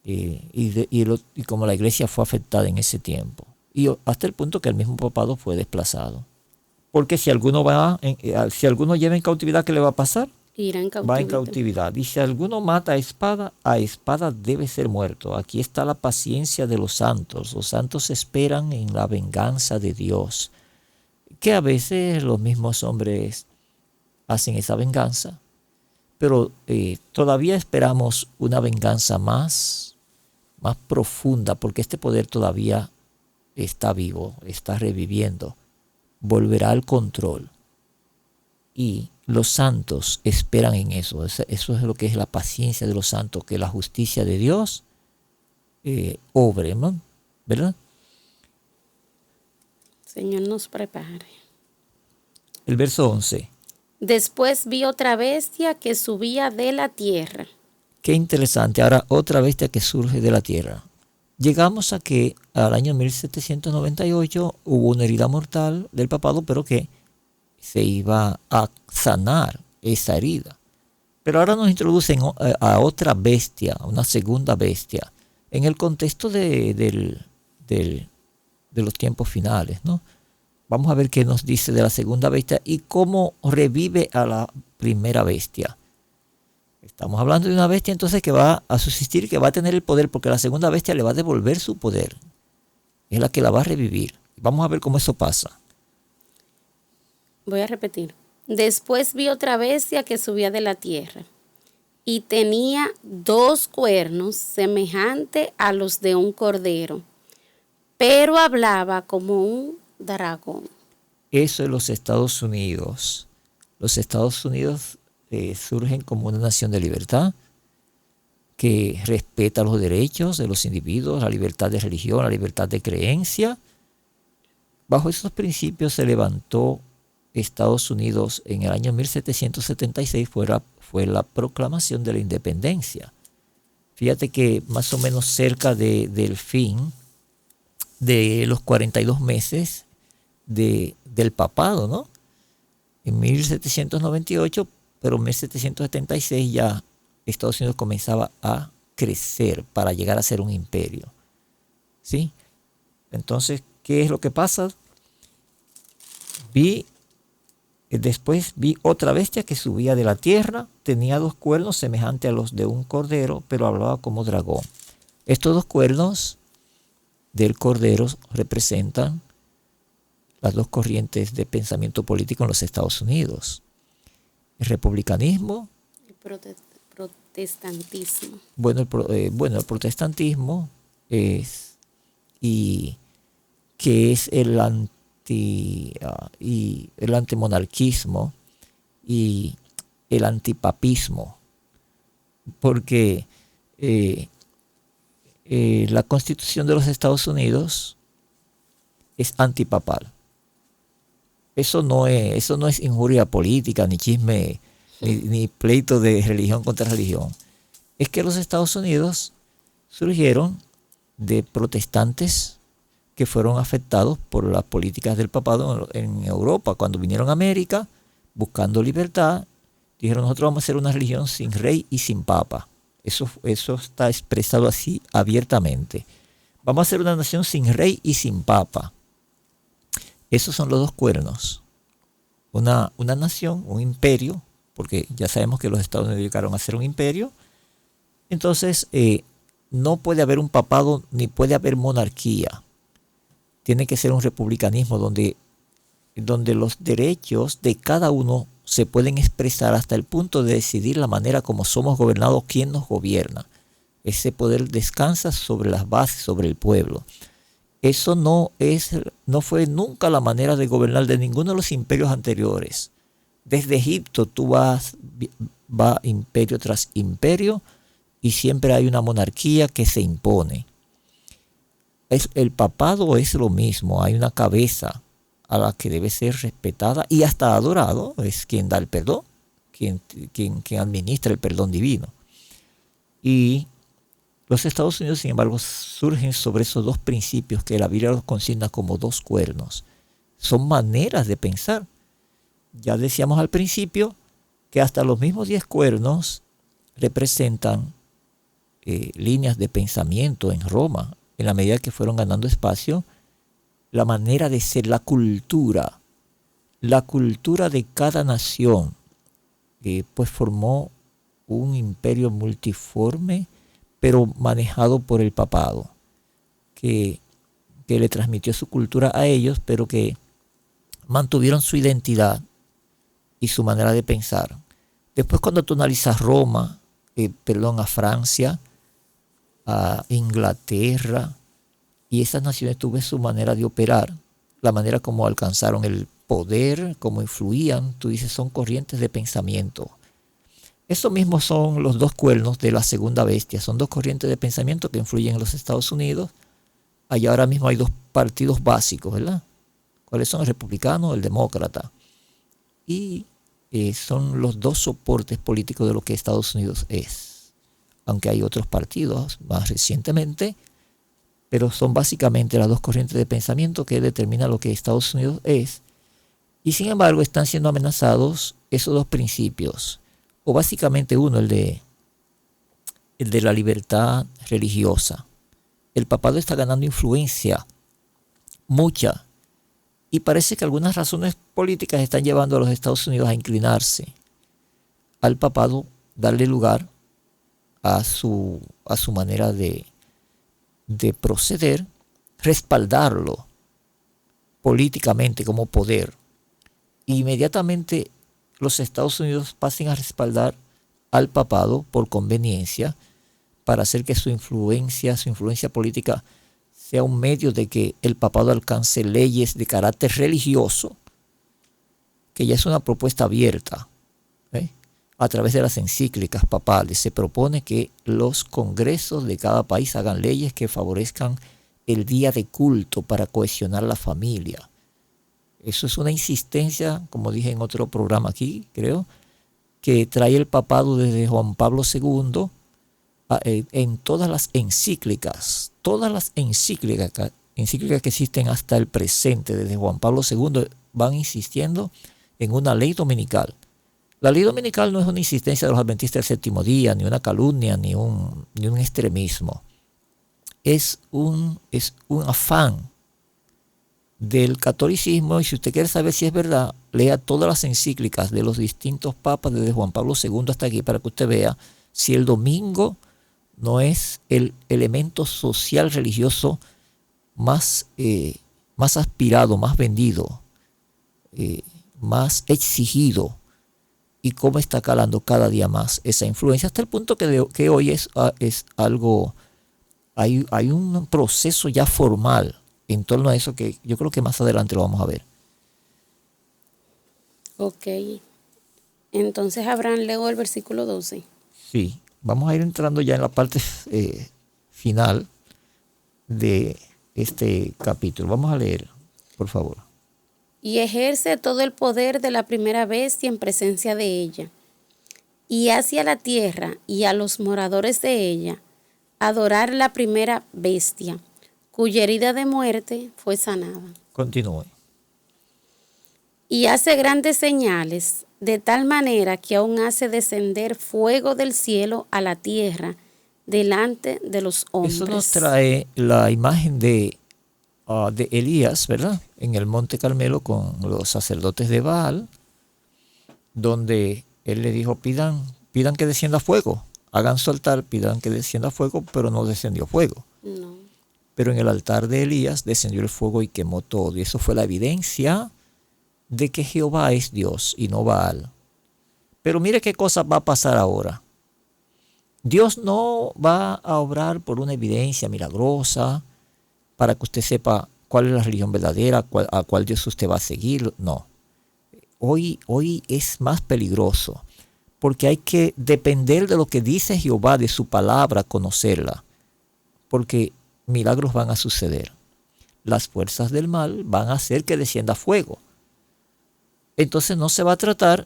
Y como la iglesia fue afectada en ese tiempo. Y hasta el punto que el mismo papado fue desplazado. Porque si alguno lleva en cautividad, ¿qué le va a pasar? Irá en cautividad. Va en cautividad. Y si alguno mata a espada debe ser muerto. Aquí está la paciencia de los santos. Los santos esperan en la venganza de Dios. Que a veces los mismos hombres hacen esa venganza. Pero todavía esperamos una venganza más profunda, porque este poder todavía está vivo, está reviviendo. Volverá al control. Y los santos esperan en eso. Eso es lo que es la paciencia de los santos, que la justicia de Dios obre, ¿no? ¿Verdad? Señor nos prepare. El verso 11. Después vi otra bestia que subía de la tierra. Qué interesante. Ahora otra bestia que surge de la tierra. Llegamos a que al año 1798 hubo una herida mortal del papado, pero que se iba a sanar esa herida. Pero ahora nos introducen a otra bestia, a una segunda bestia, en el contexto de los tiempos finales, ¿no? Vamos a ver qué nos dice de la segunda bestia y cómo revive a la primera bestia. Estamos hablando de una bestia entonces que va a subsistir, que va a tener el poder, porque la segunda bestia le va a devolver su poder. Es la que la va a revivir. Vamos a ver cómo eso pasa. Voy a repetir. Después vi otra bestia que subía de la tierra y tenía 2 cuernos semejantes a los de un cordero, pero hablaba como un dragón. Eso es los Estados Unidos. Los Estados Unidos surgen como una nación de libertad, que respeta los derechos de los individuos, la libertad de religión, la libertad de creencia. Bajo esos principios se levantó Estados Unidos en el año 1776, fue la proclamación de la independencia. Fíjate que más o menos cerca del fin de los 42 meses del papado, ¿no? En 1798, pero en 1776 ya Estados Unidos comenzaba a crecer para llegar a ser un imperio. ¿Sí? Entonces, ¿qué es lo que pasa? Después vi otra bestia que subía de la tierra, tenía 2 cuernos semejantes a los de un cordero, pero hablaba como dragón. Estos 2 cuernos del cordero representan las 2 corrientes de pensamiento político en los Estados Unidos. El republicanismo. El protestantismo. Bueno, el protestantismo es, y que es el antimonarquismo y el antipapismo, porque la Constitución de los Estados Unidos es antipapal. Eso no es injuria política, ni chisme, ni pleito de religión contra religión. Es que los Estados Unidos surgieron de protestantes que fueron afectados por las políticas del papado en Europa. Cuando vinieron a América buscando libertad, dijeron: nosotros vamos a ser una religión sin rey y sin papa. Eso está expresado así abiertamente. Vamos a ser una nación sin rey y sin papa. Esos son los 2 cuernos. Una nación, un imperio, porque ya sabemos que los Estados Unidos llegaron a ser un imperio. Entonces, no puede haber un papado ni puede haber monarquía. Tiene que ser un republicanismo donde los derechos de cada uno se pueden expresar hasta el punto de decidir la manera como somos gobernados, quién nos gobierna. Ese poder descansa sobre las bases, sobre el pueblo. Eso no fue nunca la manera de gobernar de ninguno de los imperios anteriores. Desde Egipto tú va imperio tras imperio y siempre hay una monarquía que se impone. El papado es lo mismo, hay una cabeza a la que debe ser respetada y hasta adorado, es quien da el perdón, quien administra el perdón divino. Y los Estados Unidos, sin embargo, surgen sobre esos 2 principios que la Biblia los consigna como 2 cuernos. Son maneras de pensar. Ya decíamos al principio que hasta los mismos 10 cuernos representan líneas de pensamiento en Roma, en la medida que fueron ganando espacio, la manera de ser, la cultura de cada nación, pues formó un imperio multiforme, pero manejado por el papado, que le transmitió su cultura a ellos, pero que mantuvieron su identidad y su manera de pensar. Después, cuando tú analizas a Francia, a Inglaterra y esas naciones, tú ves su manera de operar, la manera como alcanzaron el poder, cómo influían, tú dices, son corrientes de pensamiento. Eso mismo son los 2 cuernos de la segunda bestia, son 2 corrientes de pensamiento que influyen en los Estados Unidos. Allá ahora mismo hay 2 partidos básicos, ¿verdad? ¿Cuáles son? El republicano, el demócrata. Y son los 2 soportes políticos de lo que Estados Unidos es. Aunque hay otros partidos más recientemente, pero son básicamente las 2 corrientes de pensamiento que determinan lo que Estados Unidos es. Y sin embargo están siendo amenazados esos 2 principios, o básicamente uno, el de la libertad religiosa. El papado está ganando influencia, mucha, y parece que algunas razones políticas están llevando a los Estados Unidos a inclinarse al papado, darle lugar a su manera de proceder, respaldarlo políticamente como poder. Inmediatamente los Estados Unidos pasen a respaldar al papado por conveniencia, para hacer que su influencia política sea un medio de que el papado alcance leyes de carácter religioso, que ya es una propuesta abierta. a través de las encíclicas papales, se propone que los congresos de cada país hagan leyes que favorezcan el día de culto para cohesionar la familia. Eso es una insistencia, como dije en otro programa aquí, creo, que trae el papado desde Juan Pablo II en todas las encíclicas que existen hasta el presente, desde Juan Pablo II, van insistiendo en una ley dominical. La ley dominical no es una insistencia de los adventistas del séptimo día, ni una calumnia, ni un extremismo. Es un afán del catolicismo, y si usted quiere saber si es verdad, lea todas las encíclicas de los distintos papas desde Juan Pablo II hasta aquí para que usted vea si el domingo no es el elemento social religioso más aspirado, más vendido, más exigido, y cómo está calando cada día más esa influencia, hasta el punto que hoy es algo, hay un proceso ya formal en torno a eso que yo creo que más adelante lo vamos a ver. Ok. Entonces, Abraham, leo el versículo 12. Sí, vamos a ir entrando ya en la parte final de este capítulo. Vamos a leer, por favor. Y ejerce todo el poder de la primera bestia en presencia de ella, y hacia la tierra y a los moradores de ella adorar la primera bestia, cuya herida de muerte fue sanada. Continúe. Y hace grandes señales, de tal manera que aún hace descender fuego del cielo a la tierra delante de los hombres. Eso nos trae la imagen de Elías, ¿verdad? En el Monte Carmelo con los sacerdotes de Baal, donde él le dijo, pidan que descienda fuego, hagan su altar, pidan que descienda fuego, pero no descendió fuego. No. Pero en el altar de Elías descendió el fuego y quemó todo. Y eso fue la evidencia de que Jehová es Dios y no Baal. Pero mire qué cosa va a pasar ahora. Dios no va a obrar por una evidencia milagrosa para que usted sepa cuál es la religión verdadera, a cuál Dios usted va a seguir. No. Hoy es más peligroso, porque hay que depender de lo que dice Jehová, de su palabra, conocerla. Porque milagros van a suceder. Las fuerzas del mal van a hacer que descienda fuego. Entonces no se va a tratar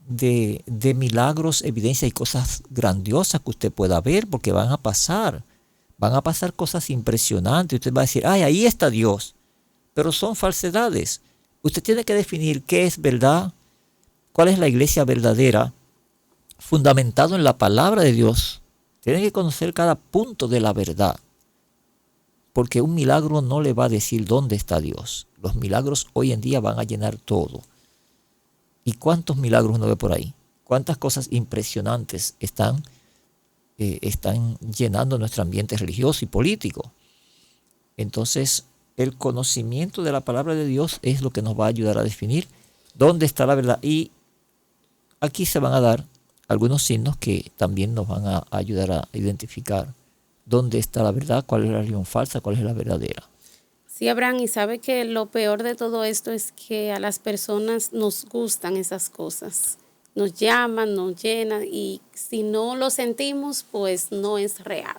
de milagros, evidencias y cosas grandiosas que usted pueda ver, porque van a pasar cosas impresionantes. Usted va a decir, ay, ahí está Dios. Pero son falsedades. Usted tiene que definir qué es verdad, cuál es la iglesia verdadera, fundamentado en la palabra de Dios. Tiene que conocer cada punto de la verdad. Porque un milagro no le va a decir dónde está Dios. Los milagros hoy en día van a llenar todo. ¿Y cuántos milagros uno ve por ahí? ¿Cuántas cosas impresionantes están llenando nuestro ambiente religioso y político? Entonces, el conocimiento de la palabra de Dios es lo que nos va a ayudar a definir dónde está la verdad. Y aquí se van a dar algunos signos que también nos van a ayudar a identificar dónde está la verdad, cuál es la religión falsa, cuál es la verdadera. Sí, Abraham, y sabe que lo peor de todo esto es que a las personas nos gustan esas cosas. Nos llaman, nos llenan, y si no lo sentimos, pues no es real.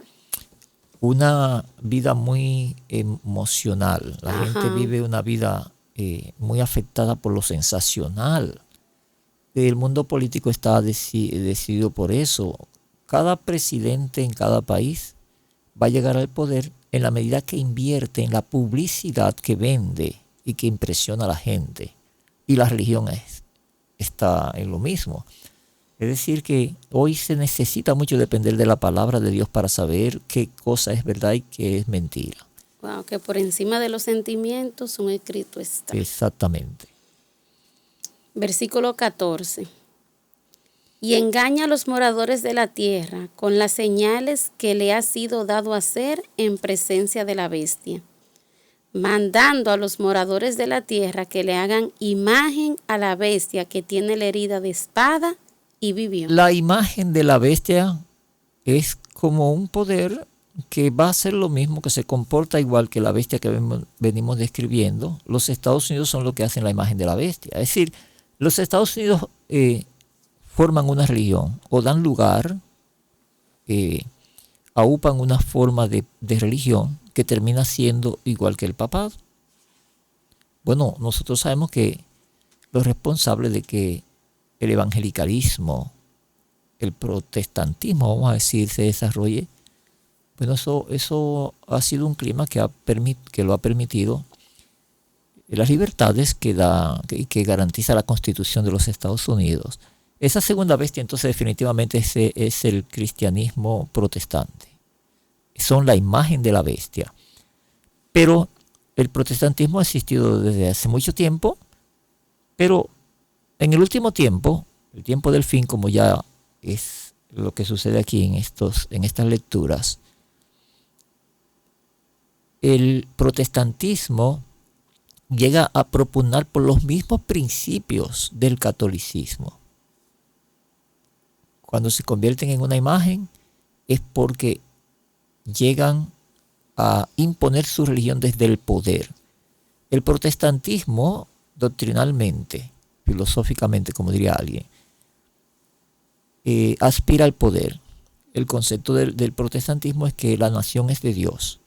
Una vida muy emocional. La gente vive una vida muy afectada por lo sensacional. El mundo político está decidido por eso. Cada presidente en cada país va a llegar al poder en la medida que invierte en la publicidad que vende y que impresiona a la gente. Y la religión está en lo mismo. Es decir, que hoy se necesita mucho depender de la palabra de Dios para saber qué cosa es verdad y qué es mentira. Wow, que por encima de los sentimientos un escrito está. Exactamente. Versículo 14. Y engaña a los moradores de la tierra con las señales que le ha sido dado hacer en presencia de la bestia, mandando a los moradores de la tierra que le hagan imagen a la bestia que tiene la herida de espada y vivió. La imagen de la bestia es como un poder que va a hacer lo mismo, que se comporta igual que la bestia que venimos describiendo. Los Estados Unidos son los que hacen la imagen de la bestia. Es decir, los Estados Unidos forman una religión o dan lugar, aupan una forma de religión que termina siendo igual que el papado. Bueno, nosotros sabemos que los responsables de que el evangelicalismo, el protestantismo, vamos a decir, se desarrolle, bueno, eso ha sido un clima que lo ha permitido las libertades que garantiza la Constitución de los Estados Unidos. Esa segunda bestia, entonces, definitivamente es el cristianismo protestante. Son la imagen de la bestia. Pero el protestantismo ha existido desde hace mucho tiempo, pero en el último tiempo, el tiempo del fin, como ya es lo que sucede aquí en estas lecturas, el protestantismo llega a propugnar por los mismos principios del catolicismo. Cuando se convierten en una imagen es porque llegan a imponer su religión desde el poder. El protestantismo, doctrinalmente, filosóficamente, como diría alguien, aspira al poder. El concepto del protestantismo es que la nación es de Dios.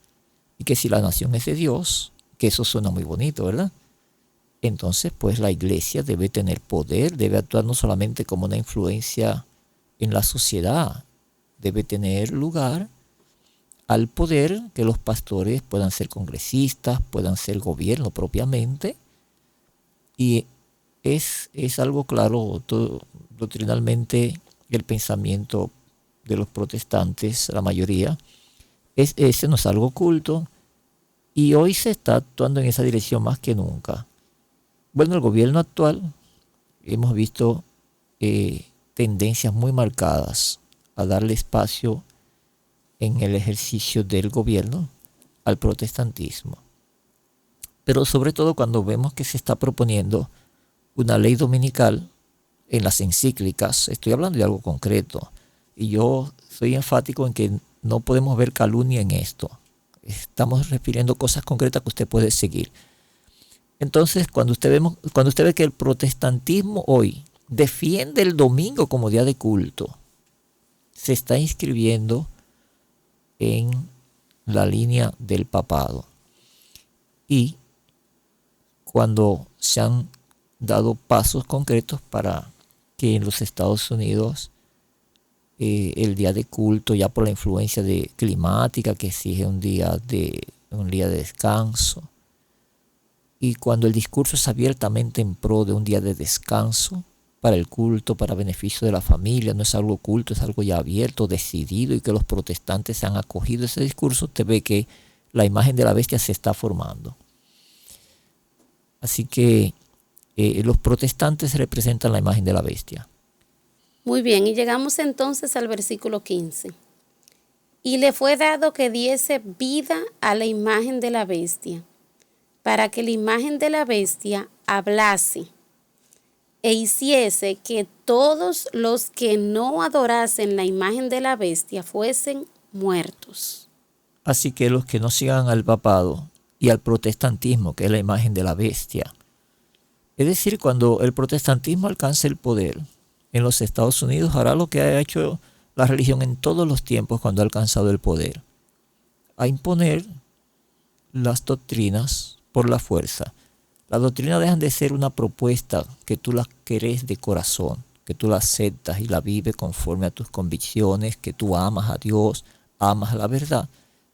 Y que si la nación es de Dios, que eso suena muy bonito, ¿verdad? Entonces, pues la iglesia debe tener poder, debe actuar no solamente como una influencia en la sociedad, debe tener lugar al poder, que los pastores puedan ser congresistas, puedan ser gobierno propiamente. Y es algo claro, doctrinalmente, el pensamiento de los protestantes, la mayoría, ese no es algo oculto, y hoy se está actuando en esa dirección más que nunca. Bueno, el gobierno actual, hemos visto tendencias muy marcadas a darle espacio en el ejercicio del gobierno al protestantismo. Pero sobre todo cuando vemos que se está proponiendo una ley dominical en las encíclicas, estoy hablando de algo concreto, y yo soy enfático en que no podemos ver calumnia en esto. Estamos refiriendo cosas concretas que usted puede seguir. Entonces, cuando usted ve que el protestantismo hoy defiende el domingo como día de culto, se está inscribiendo en la línea del papado. Y cuando se han dado pasos concretos para que en los Estados Unidos el día de culto, ya por la influencia climática que exige un día de descanso, y cuando el discurso es abiertamente en pro de un día de descanso para el culto, para beneficio de la familia, no es algo oculto, es algo ya abierto, decidido, y que los protestantes se han acogido a ese discurso, usted ve que la imagen de la bestia se está formando. Así que los protestantes representan la imagen de la bestia. Muy bien, y llegamos entonces al versículo 15. Y le fue dado que diese vida a la imagen de la bestia, para que la imagen de la bestia hablase e hiciese que todos los que no adorasen la imagen de la bestia fuesen muertos. Así que los que no sigan al papado y al protestantismo, que es la imagen de la bestia, es decir, cuando el protestantismo alcance el poder en los Estados Unidos, hará lo que ha hecho la religión en todos los tiempos cuando ha alcanzado el poder, a imponer las doctrinas por la fuerza. Las doctrinas dejan de ser una propuesta que tú las querés de corazón, que tú la aceptas y la vives conforme a tus convicciones, que tú amas a Dios, amas la verdad.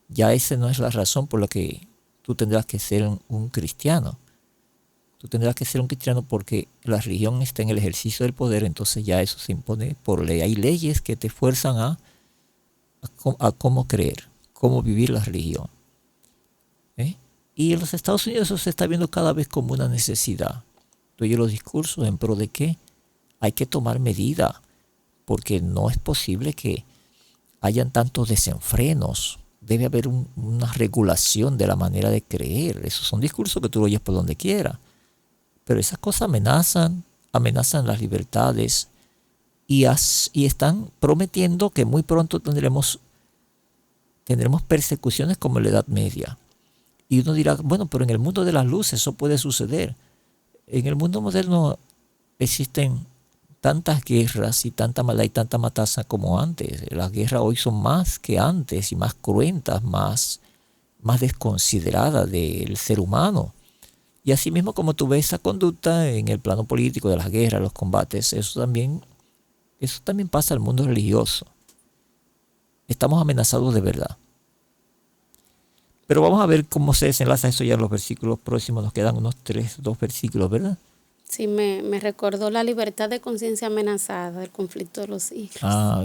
Ya esa no es la razón por la que tú tendrás que ser un cristiano. Tú tendrás que ser un cristiano porque la religión está en el ejercicio del poder, entonces ya eso se impone por ley. Hay leyes que te fuerzan a cómo creer, cómo vivir la religión. Y en los Estados Unidos eso se está viendo cada vez como una necesidad. Tú oyes los discursos en pro de que hay que tomar medida, porque no es posible que hayan tantos desenfrenos. Debe haber una regulación de la manera de creer. Esos son discursos que tú oyes por donde quiera. Pero esas cosas amenazan las libertades y están prometiendo que muy pronto tendremos persecuciones como en la Edad Media. Y uno dirá, bueno, pero en el mundo de las luces eso puede suceder. En el mundo moderno existen tantas guerras y tanta maldad y tanta matanza como antes. Las guerras hoy son más que antes y más cruentas, más desconsideradas del ser humano. Y así mismo como tú ves esa conducta en el plano político de las guerras, los combates, eso también pasa al mundo religioso. Estamos amenazados de verdad. Pero vamos a ver cómo se desenlaza eso ya en los versículos próximos. Nos quedan unos 2 versículos, ¿verdad? Sí, me recordó la libertad de conciencia amenazada, el conflicto de los siglos.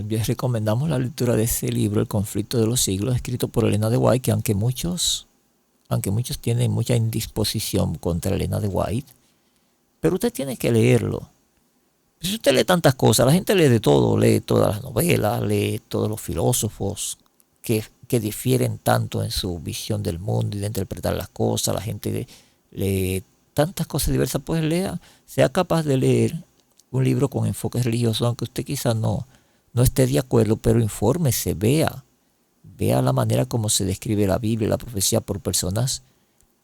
Les recomendamos la lectura de ese libro, El conflicto de los siglos, escrito por Elena de White, que aunque muchos tienen mucha indisposición contra Elena de White, pero usted tiene que leerlo. Si usted lee tantas cosas, la gente lee de todo, lee todas las novelas, lee todos los filósofos que difieren tanto en su visión del mundo y de interpretar las cosas, la gente lee tantas cosas diversas, pues sea capaz de leer un libro con enfoques religiosos, aunque usted quizás no esté de acuerdo, pero infórmese, vea la manera como se describe la Biblia y la profecía por personas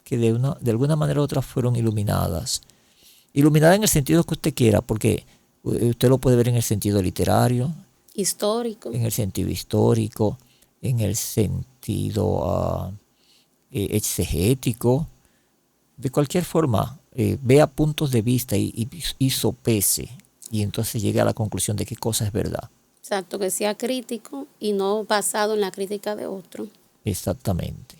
que de alguna manera u otra fueron iluminadas. Iluminada en el sentido que usted quiera, porque usted lo puede ver en el sentido literario, histórico, en el sentido histórico, en el sentido exegético. De cualquier forma, vea puntos de vista y sopese, y entonces llegue a la conclusión de qué cosa es verdad. Exacto, que sea crítico y no basado en la crítica de otro. Exactamente.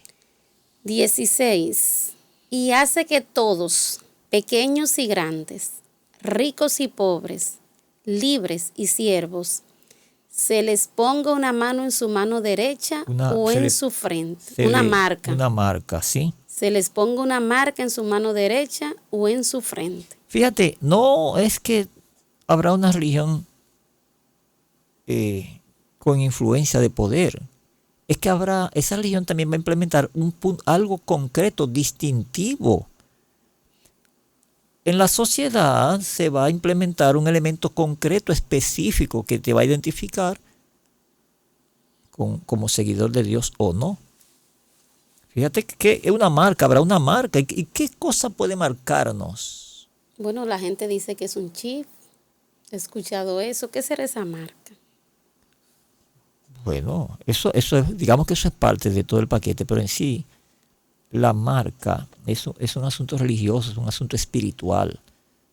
16. Y hace que todos, pequeños y grandes, ricos y pobres, libres y siervos, se les ponga una mano en su mano derecha o en su frente. Una marca. Una marca, sí. Se les ponga una marca en su mano derecha o en su frente. Fíjate, no es que habrá una religión con influencia de poder. Es que esa religión también va a implementar algo concreto, distintivo. En la sociedad se va a implementar un elemento concreto, específico, que te va a identificar como seguidor de Dios o no. Fíjate que habrá una marca. ¿Y qué cosa puede marcarnos? Bueno, la gente dice que es un chip. He escuchado eso. ¿Qué será esa marca? Bueno, eso digamos que eso es parte de todo el paquete, pero en sí, la marca es un asunto religioso, es un asunto espiritual.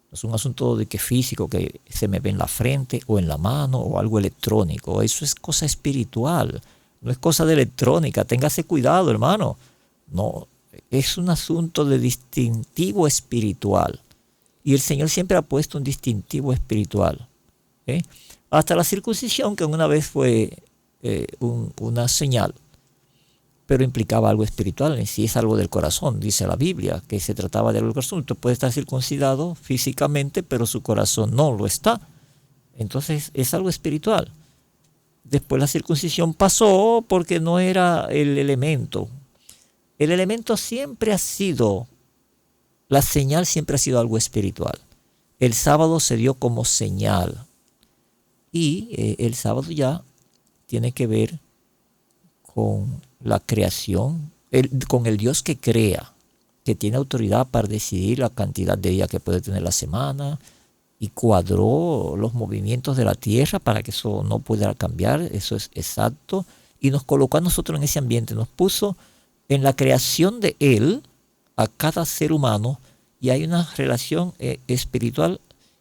No es un asunto de que físico, que se me ve en la frente o en la mano o algo electrónico. Eso es cosa espiritual, no es cosa de electrónica. Téngase cuidado, hermano. No, es un asunto de distintivo espiritual. Y el Señor siempre ha puesto un distintivo espiritual. Hasta la circuncisión, que una vez fue una señal, pero implicaba algo espiritual. En sí es algo del corazón, dice la Biblia, que se trataba de algo del corazón. Usted puede estar circuncidado físicamente, pero su corazón no lo está. Entonces es algo espiritual. Después la circuncisión pasó porque no era el elemento. El elemento siempre ha sido, la señal siempre ha sido algo espiritual. El sábado se dio como señal. Y el sábado ya tiene que ver con la creación, con el Dios que crea, que tiene autoridad para decidir la cantidad de días que puede tener la semana, y cuadró los movimientos de la tierra para que eso no pudiera cambiar. Eso es exacto, y nos colocó a nosotros en ese ambiente, nos puso en la creación de Él a cada ser humano, y hay una relación espiritual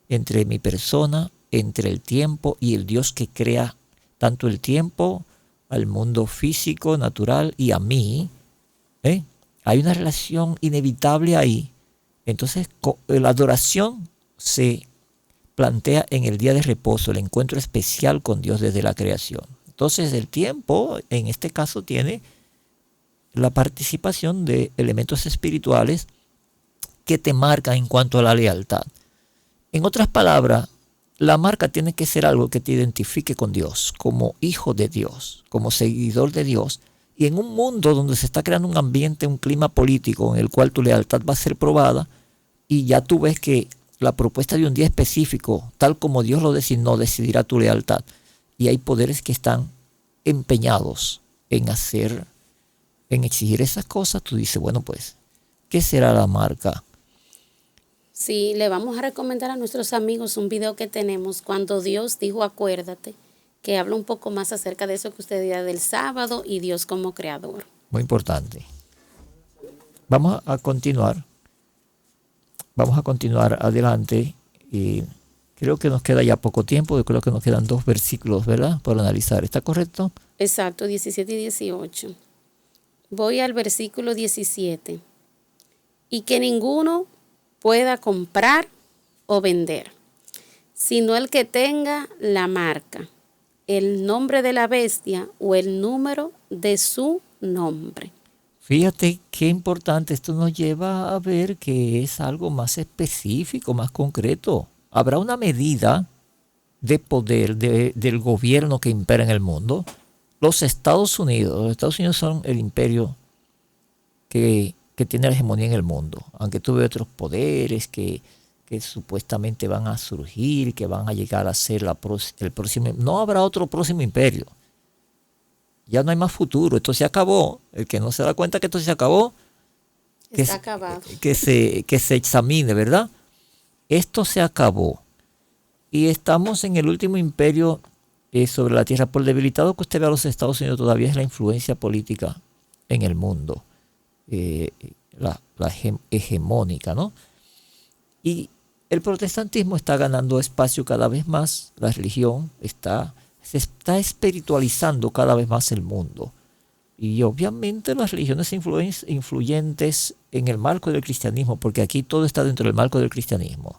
entre mi persona, entre el tiempo y el Dios que crea tanto el tiempo, al mundo físico, natural y a mí. Hay una relación inevitable ahí. Entonces la adoración se plantea en el día de reposo, el encuentro especial con Dios desde la creación. Entonces el tiempo, en este caso, tiene la participación de elementos espirituales que te marcan en cuanto a la lealtad. En otras palabras, la marca tiene que ser algo que te identifique con Dios, como hijo de Dios, como seguidor de Dios. Y en un mundo donde se está creando un ambiente, un clima político en el cual tu lealtad va a ser probada, y ya tú ves que la propuesta de un día específico, tal como Dios lo designó, decidirá tu lealtad. Y hay poderes que están empeñados en exigir esas cosas. Tú dices, bueno, pues, ¿qué será la marca? Sí, le vamos a recomendar a nuestros amigos un video que tenemos cuando Dios dijo acuérdate, que habla un poco más acerca de eso que usted decía del sábado y Dios como creador. Muy importante. Vamos a continuar. Vamos a continuar adelante. Y creo que nos queda ya poco tiempo. Yo creo que nos quedan 2 versículos, ¿verdad? Por analizar. ¿Está correcto? Exacto, 17 y 18. Voy al versículo 17. Y que ninguno pueda comprar o vender, sino el que tenga la marca, el nombre de la bestia o el número de su nombre. Fíjate qué importante. Esto nos lleva a ver que es algo más específico, más concreto. Habrá una medida de poder del gobierno que impera en el mundo. Los Estados Unidos son el imperio que tiene la hegemonía en el mundo, aunque tuve otros poderes que supuestamente van a surgir, que van a llegar a ser el próximo. No habrá otro próximo imperio. Ya no hay más futuro. Esto se acabó. El que no se da cuenta que esto se acabó, Está acabado. que se examine, ¿verdad? Esto se acabó. Y estamos en el último imperio sobre la tierra. Por debilitado que usted vea a los Estados Unidos, todavía es la influencia política en el mundo. La hegemónica, ¿no? Y el protestantismo está ganando espacio cada vez más. La religión se está espiritualizando cada vez más el mundo. Y obviamente las religiones influyentes en el marco del cristianismo, porque aquí todo está dentro del marco del cristianismo.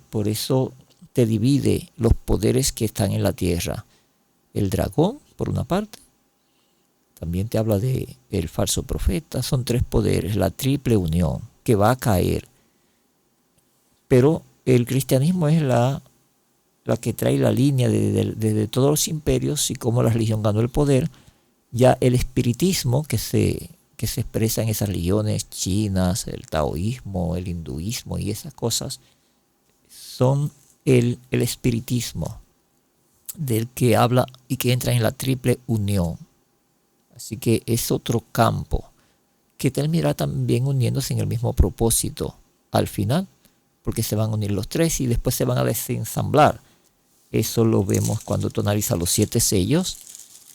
Por eso te divide los poderes que están en la tierra. El dragón, por una parte. También te habla de el falso profeta. Son 3 poderes, la triple unión, que va a caer. Pero el cristianismo es la que trae la línea de todos los imperios y cómo la religión ganó el poder. Ya el espiritismo que se expresa en esas religiones chinas, el taoísmo, el hinduismo y esas cosas, son el espiritismo del que habla y que entra en la triple unión. Así que es otro campo que terminará también uniéndose en el mismo propósito al final, porque se van a unir los 3 y después se van a desensamblar. Eso lo vemos cuando tú analizas los 7 sellos.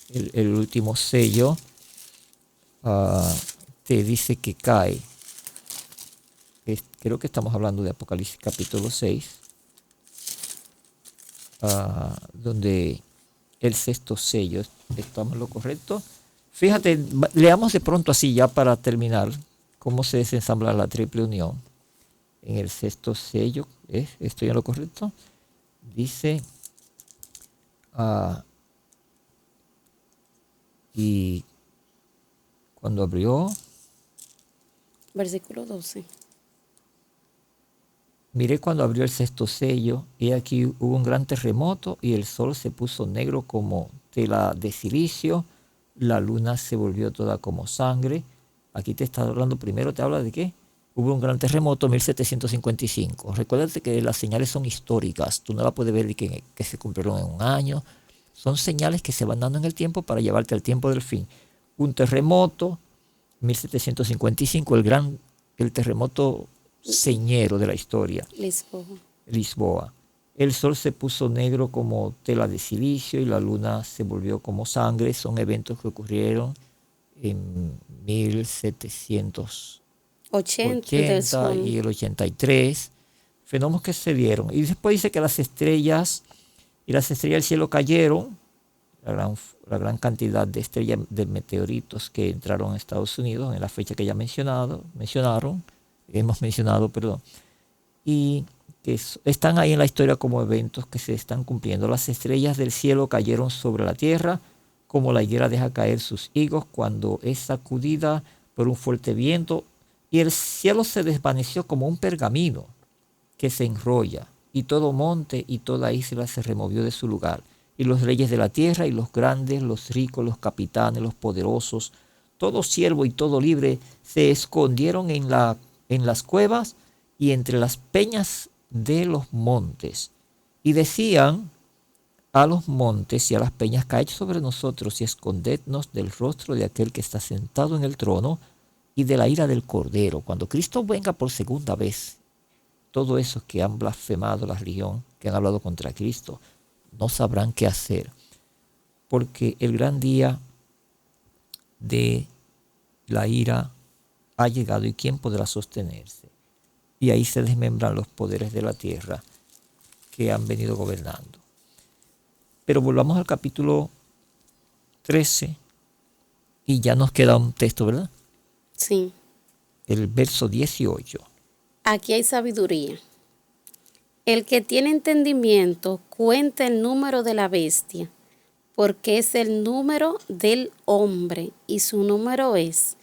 El último sello te dice que cae. Creo que estamos hablando de Apocalipsis capítulo 6, donde el 6º sello, ¿estamos en lo correcto? Fíjate, leamos de pronto así ya para terminar cómo se desensambla la triple unión. En el 6º sello, ¿estoy en lo correcto? Dice, y cuando abrió, Versículo 12. miré cuando abrió el 6º sello, y aquí hubo un gran terremoto y el sol se puso negro como tela de silicio, la luna se volvió toda como sangre. Aquí te está hablando, primero te habla de qué. Hubo un gran terremoto en 1755. Recuérdate que las señales son históricas. Tú no las puedes ver que se cumplieron en un año. Son señales que se van dando en el tiempo para llevarte al tiempo del fin. Un terremoto, 1755, el terremoto señero de la historia. Lisboa. El sol se puso negro como tela de silicio y la luna se volvió como sangre. Son eventos que ocurrieron en 1780 y el 83. Fenómenos que se dieron. Y después dice que las estrellas del cielo cayeron. La gran cantidad de estrellas de meteoritos que entraron a Estados Unidos en la fecha que ya hemos mencionado, y que están ahí en la historia como eventos que se están cumpliendo. Las estrellas del cielo cayeron sobre la tierra como la higuera deja caer sus higos cuando es sacudida por un fuerte viento, y el cielo se desvaneció como un pergamino que se enrolla, y todo monte y toda isla se removió de su lugar, y los reyes de la tierra y los grandes, los ricos, los capitanes, los poderosos, todo siervo y todo libre se escondieron en las cuevas y entre las peñas de los montes, y decían a los montes y a las peñas: caed sobre nosotros y escondednos del rostro de aquel que está sentado en el trono y de la ira del Cordero. Cuando Cristo venga por segunda vez todos esos que han blasfemado la religión, que han hablado contra Cristo, no sabrán qué hacer, porque el gran día de la ira ha llegado y quién podrá sostenerse. Y ahí se desmembran los poderes de la tierra que han venido gobernando. Pero volvamos al capítulo 13 y ya nos queda un texto, ¿verdad? Sí. El verso 18. Aquí hay sabiduría. El que tiene entendimiento cuenta el número de la bestia, porque es el número del hombre y su número es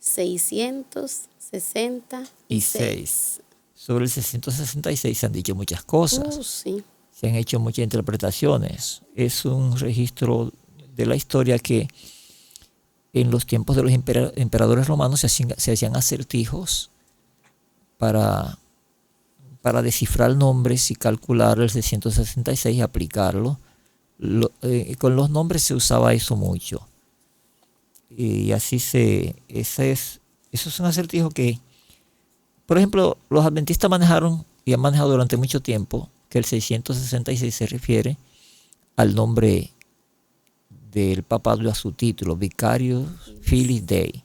666. Sobre el 666 se han dicho muchas cosas. Sí. Se han hecho muchas interpretaciones. Es un registro de la historia que en los tiempos de los emperadores romanos se hacían acertijos para descifrar nombres y calcular el 666 y aplicarlo. Con los nombres se usaba eso mucho. Y así eso es un acertijo que, por ejemplo, los adventistas manejaron y han manejado durante mucho tiempo que el 666 se refiere al nombre del papado, a su título, Vicarius Filii Dei,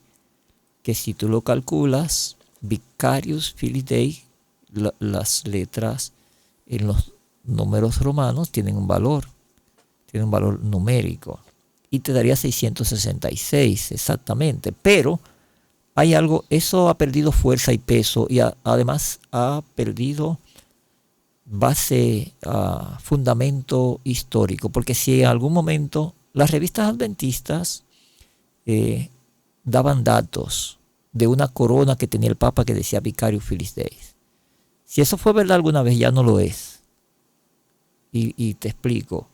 que si tú lo calculas, Vicarius Filii Dei, las letras en los números romanos tienen un valor numérico, y te daría 666 exactamente, pero hay algo, eso ha perdido fuerza y peso, y además ha perdido base, fundamento histórico, porque si en algún momento las revistas adventistas daban datos de una corona que tenía el Papa que decía Vicarius Filii Dei, si eso fue verdad alguna vez, ya no lo es. Y te explico.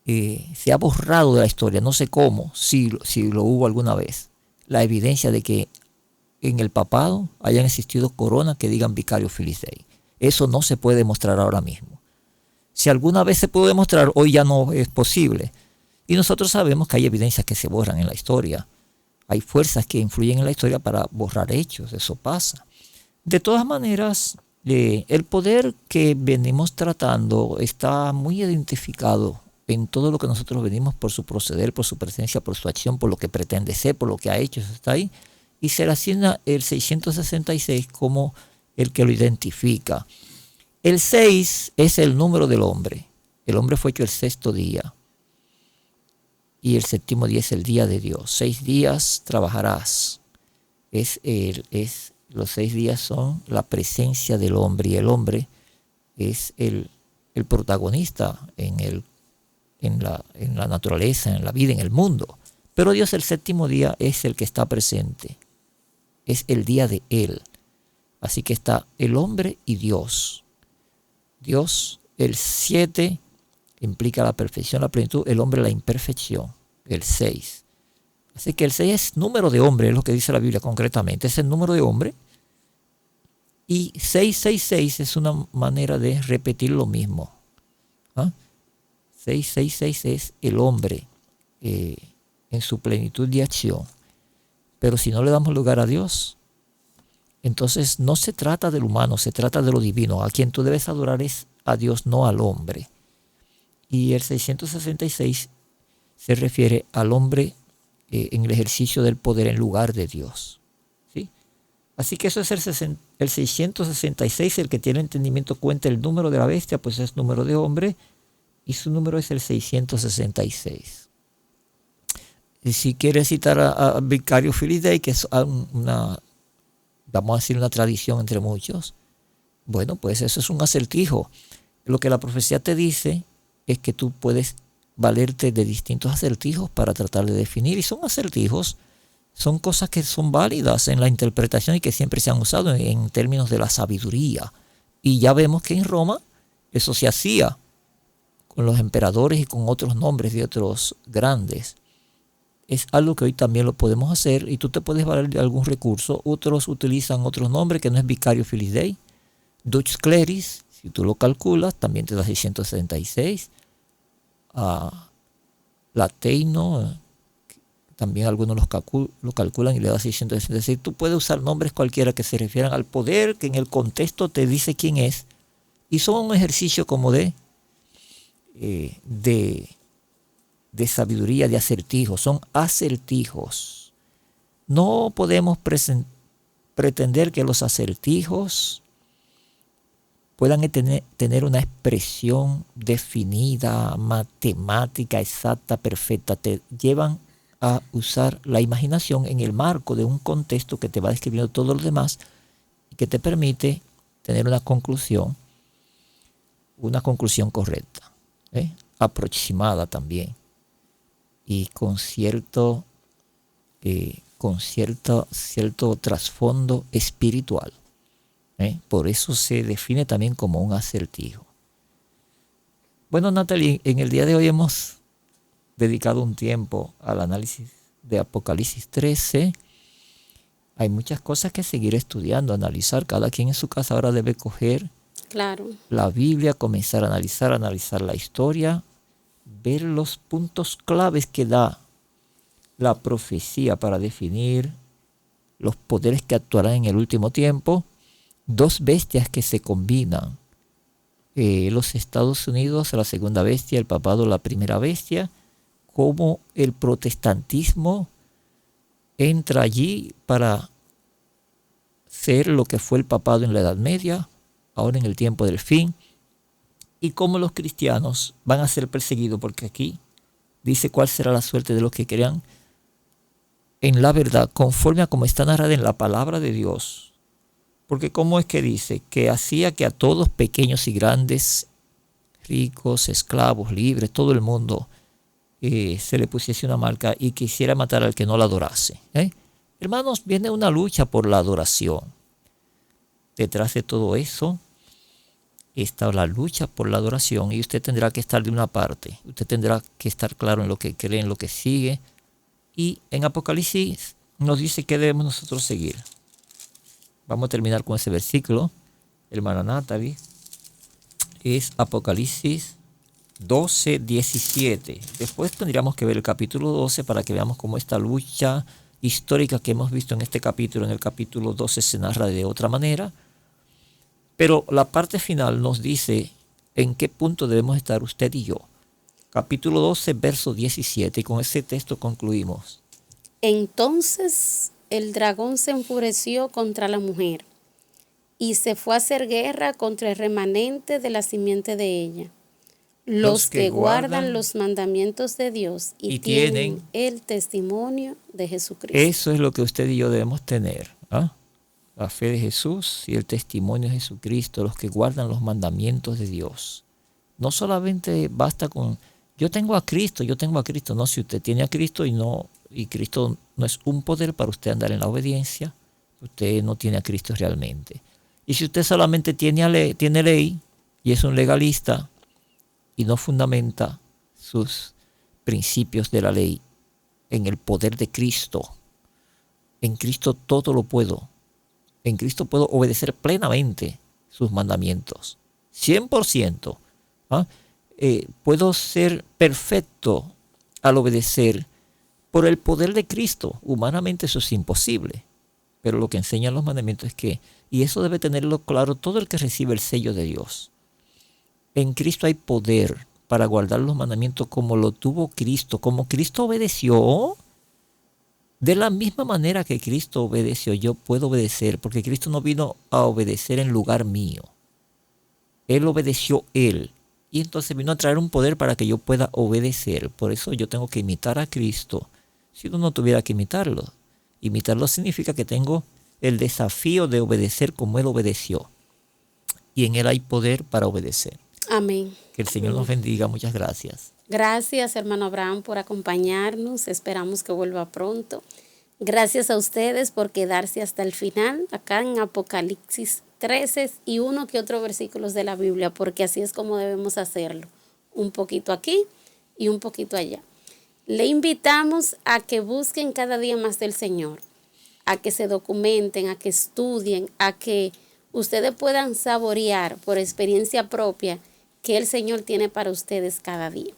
Se ha borrado de la historia, no sé cómo, si lo hubo alguna vez, la evidencia de que en el papado hayan existido coronas que digan Vicarius Filii Dei. Eso no se puede demostrar ahora mismo. Si alguna vez se pudo demostrar, hoy ya no es posible. Y nosotros sabemos que hay evidencias que se borran en la historia. Hay fuerzas que influyen en la historia para borrar hechos, eso pasa. De todas maneras, el poder que venimos tratando está muy identificado en todo lo que nosotros venimos por su proceder, por su presencia, por su acción, por lo que pretende ser, por lo que ha hecho, eso está ahí. Y se le asigna el 666 como el que lo identifica. El 6 es el número del hombre. El hombre fue hecho el sexto día. Y el séptimo día es el día de Dios. 6 días trabajarás. Los 6 días son la presencia del hombre. Y el hombre es el protagonista en la naturaleza, en la vida, en el mundo. Pero Dios el séptimo día es el que está presente. Es el día de Él. Así que está el hombre y Dios. Dios, el 7 implica la perfección, la plenitud, el hombre la imperfección, el 6. Así que el 6 es número de hombre, es lo que dice la Biblia concretamente, es el número de hombre. Y 666 es una manera de repetir lo mismo. 666 es el hombre en su plenitud de acción. Pero si no le damos lugar a Dios, entonces no se trata del humano, se trata de lo divino. A quien tú debes adorar es a Dios, no al hombre. Y el 666 se refiere al hombre en el ejercicio del poder en lugar de Dios. ¿Sí? Así que eso es el 666, el que tiene entendimiento cuenta el número de la bestia, pues es número de hombre, y su número es el 666. Y si quieres citar a Vicarius Filii Dei, que es vamos a decir una tradición entre muchos, bueno, pues eso es un acertijo. Lo que la profecía te dice es que tú puedes valerte de distintos acertijos para tratar de definir, y son acertijos, son cosas que son válidas en la interpretación y que siempre se han usado en términos de la sabiduría. Y ya vemos que en Roma eso se hacía con los emperadores y con otros nombres de otros grandes. Es algo que hoy también lo podemos hacer, y tú te puedes valer de algún recurso. Otros utilizan otros nombres que no es Vicarius Filii Dei. Dux Cleris, si tú lo calculas, también te da 666. Lateino también algunos lo calculan y le da 666. Tú puedes usar nombres cualquiera que se refieran al poder, que en el contexto te dice quién es. Y son un ejercicio como de sabiduría, de acertijos. Son acertijos. No podemos pretender que los acertijos puedan tener una expresión definida, matemática, exacta, perfecta. Te llevan a usar la imaginación en el marco de un contexto que te va describiendo todo lo demás y que te permite tener una conclusión correcta, aproximada también y con cierto trasfondo espiritual. Por eso se define también como un acertijo. Bueno, Natalie, en el día de hoy hemos dedicado un tiempo al análisis de Apocalipsis 13. Hay muchas cosas que seguir estudiando, analizar. Cada quien en su casa ahora debe coger la Biblia, comenzar a analizar la historia, ver los puntos claves que da la profecía para definir los poderes que actuarán en el último tiempo. Dos bestias que se combinan. Los Estados Unidos, la segunda bestia, el papado, la primera bestia. Cómo el protestantismo entra allí para ser lo que fue el papado en la Edad Media, ahora en el tiempo del fin, y cómo los cristianos van a ser perseguidos, porque aquí dice cuál será la suerte de los que crean en la verdad, conforme a como está narrada en la palabra de Dios. Porque cómo es que dice que hacía que a todos, pequeños y grandes, ricos, esclavos, libres, todo el mundo, se le pusiese una marca y quisiera matar al que no la adorase. Hermanos, viene una lucha por la adoración. Detrás de todo eso está la lucha por la adoración, y usted tendrá que estar de una parte. Usted tendrá que estar claro en lo que cree, en lo que sigue. Y en Apocalipsis nos dice que debemos nosotros seguir. Vamos a terminar con ese versículo, hermana Natalie. Es Apocalipsis 12, 17. Después tendríamos que ver el capítulo 12 para que veamos cómo esta lucha histórica que hemos visto en este capítulo, en el capítulo 12 se narra de otra manera. Pero la parte final nos dice en qué punto debemos estar usted y yo. Capítulo 12, verso 17. Y con ese texto concluimos. Entonces el dragón se enfureció contra la mujer y se fue a hacer guerra contra el remanente de la simiente de ella, los que guardan los mandamientos de Dios y tienen el testimonio de Jesucristo. Eso es lo que usted y yo debemos tener. La fe de Jesús y el testimonio de Jesucristo, los que guardan los mandamientos de Dios. No solamente basta con yo tengo a Cristo. No, si usted tiene a Cristo y Cristo no es un poder para usted andar en la obediencia, usted no tiene a Cristo realmente. Y si usted solamente tiene ley y es un legalista y no fundamenta sus principios de la ley en el poder de Cristo, en Cristo todo lo puedo. En Cristo puedo obedecer plenamente sus mandamientos, 100%. Puedo ser perfecto al obedecer por el poder de Cristo. Humanamente eso es imposible, pero lo que enseñan los mandamientos es que, y eso debe tenerlo claro todo el que recibe el sello de Dios. En Cristo hay poder para guardar los mandamientos como lo tuvo Cristo, como Cristo obedeció. De la misma manera que Cristo obedeció, yo puedo obedecer, porque Cristo no vino a obedecer en lugar mío. Él obedeció Él. Y entonces vino a traer un poder para que yo pueda obedecer. Por eso yo tengo que imitar a Cristo. Si uno no tuviera que imitarlo. Imitarlo significa que tengo el desafío de obedecer como Él obedeció. Y en Él hay poder para obedecer. Amén. Que el Señor nos bendiga. Muchas gracias. Gracias, hermano Abraham, por acompañarnos. Esperamos que vuelva pronto. Gracias a ustedes por quedarse hasta el final, acá en Apocalipsis 13 y uno que otro versículos de la Biblia, porque así es como debemos hacerlo. Un poquito aquí y un poquito allá. Le invitamos a que busquen cada día más del Señor, a que se documenten, a que estudien, a que ustedes puedan saborear por experiencia propia que el Señor tiene para ustedes cada día.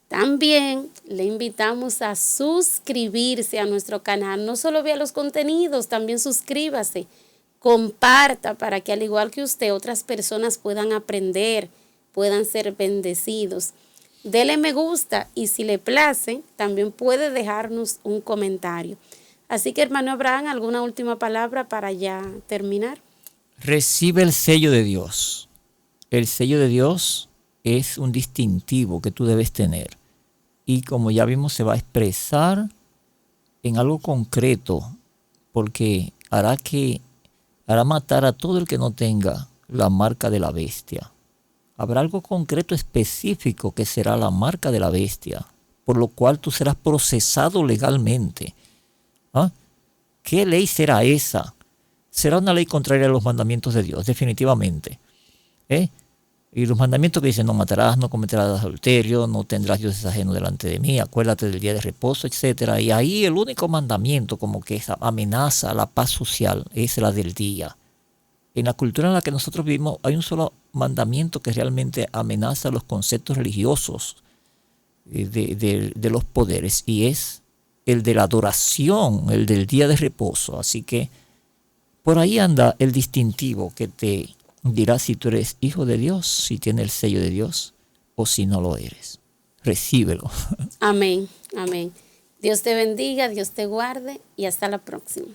También le invitamos a suscribirse a nuestro canal. No solo vea los contenidos, también suscríbase. Comparta para que al igual que usted, otras personas puedan aprender, puedan ser bendecidos. Dele me gusta y si le place, también puede dejarnos un comentario. Así que, hermano Abraham, ¿alguna última palabra para ya terminar? Recibe el sello de Dios. El sello de Dios es un distintivo que tú debes tener. Y como ya vimos, se va a expresar en algo concreto, porque hará matar a todo el que no tenga la marca de la bestia. Habrá algo concreto específico que será la marca de la bestia, por lo cual tú serás procesado legalmente. ¿Ah? ¿Qué ley será esa? Será una ley contraria a los mandamientos de Dios, definitivamente. Y los mandamientos que dicen: no matarás, no cometerás adulterio, no tendrás dioses ajenos delante de mí, acuérdate del día de reposo, etc. Y ahí el único mandamiento como que amenaza a la paz social es la del día. En la cultura en la que nosotros vivimos hay un solo mandamiento que realmente amenaza los conceptos religiosos de los poderes, y es el de la adoración, el del día de reposo. Así que por ahí anda el distintivo que te dirá si tú eres hijo de Dios, si tienes el sello de Dios, o si no lo eres. Recíbelo. Amén, amén. Dios te bendiga, Dios te guarde y hasta la próxima.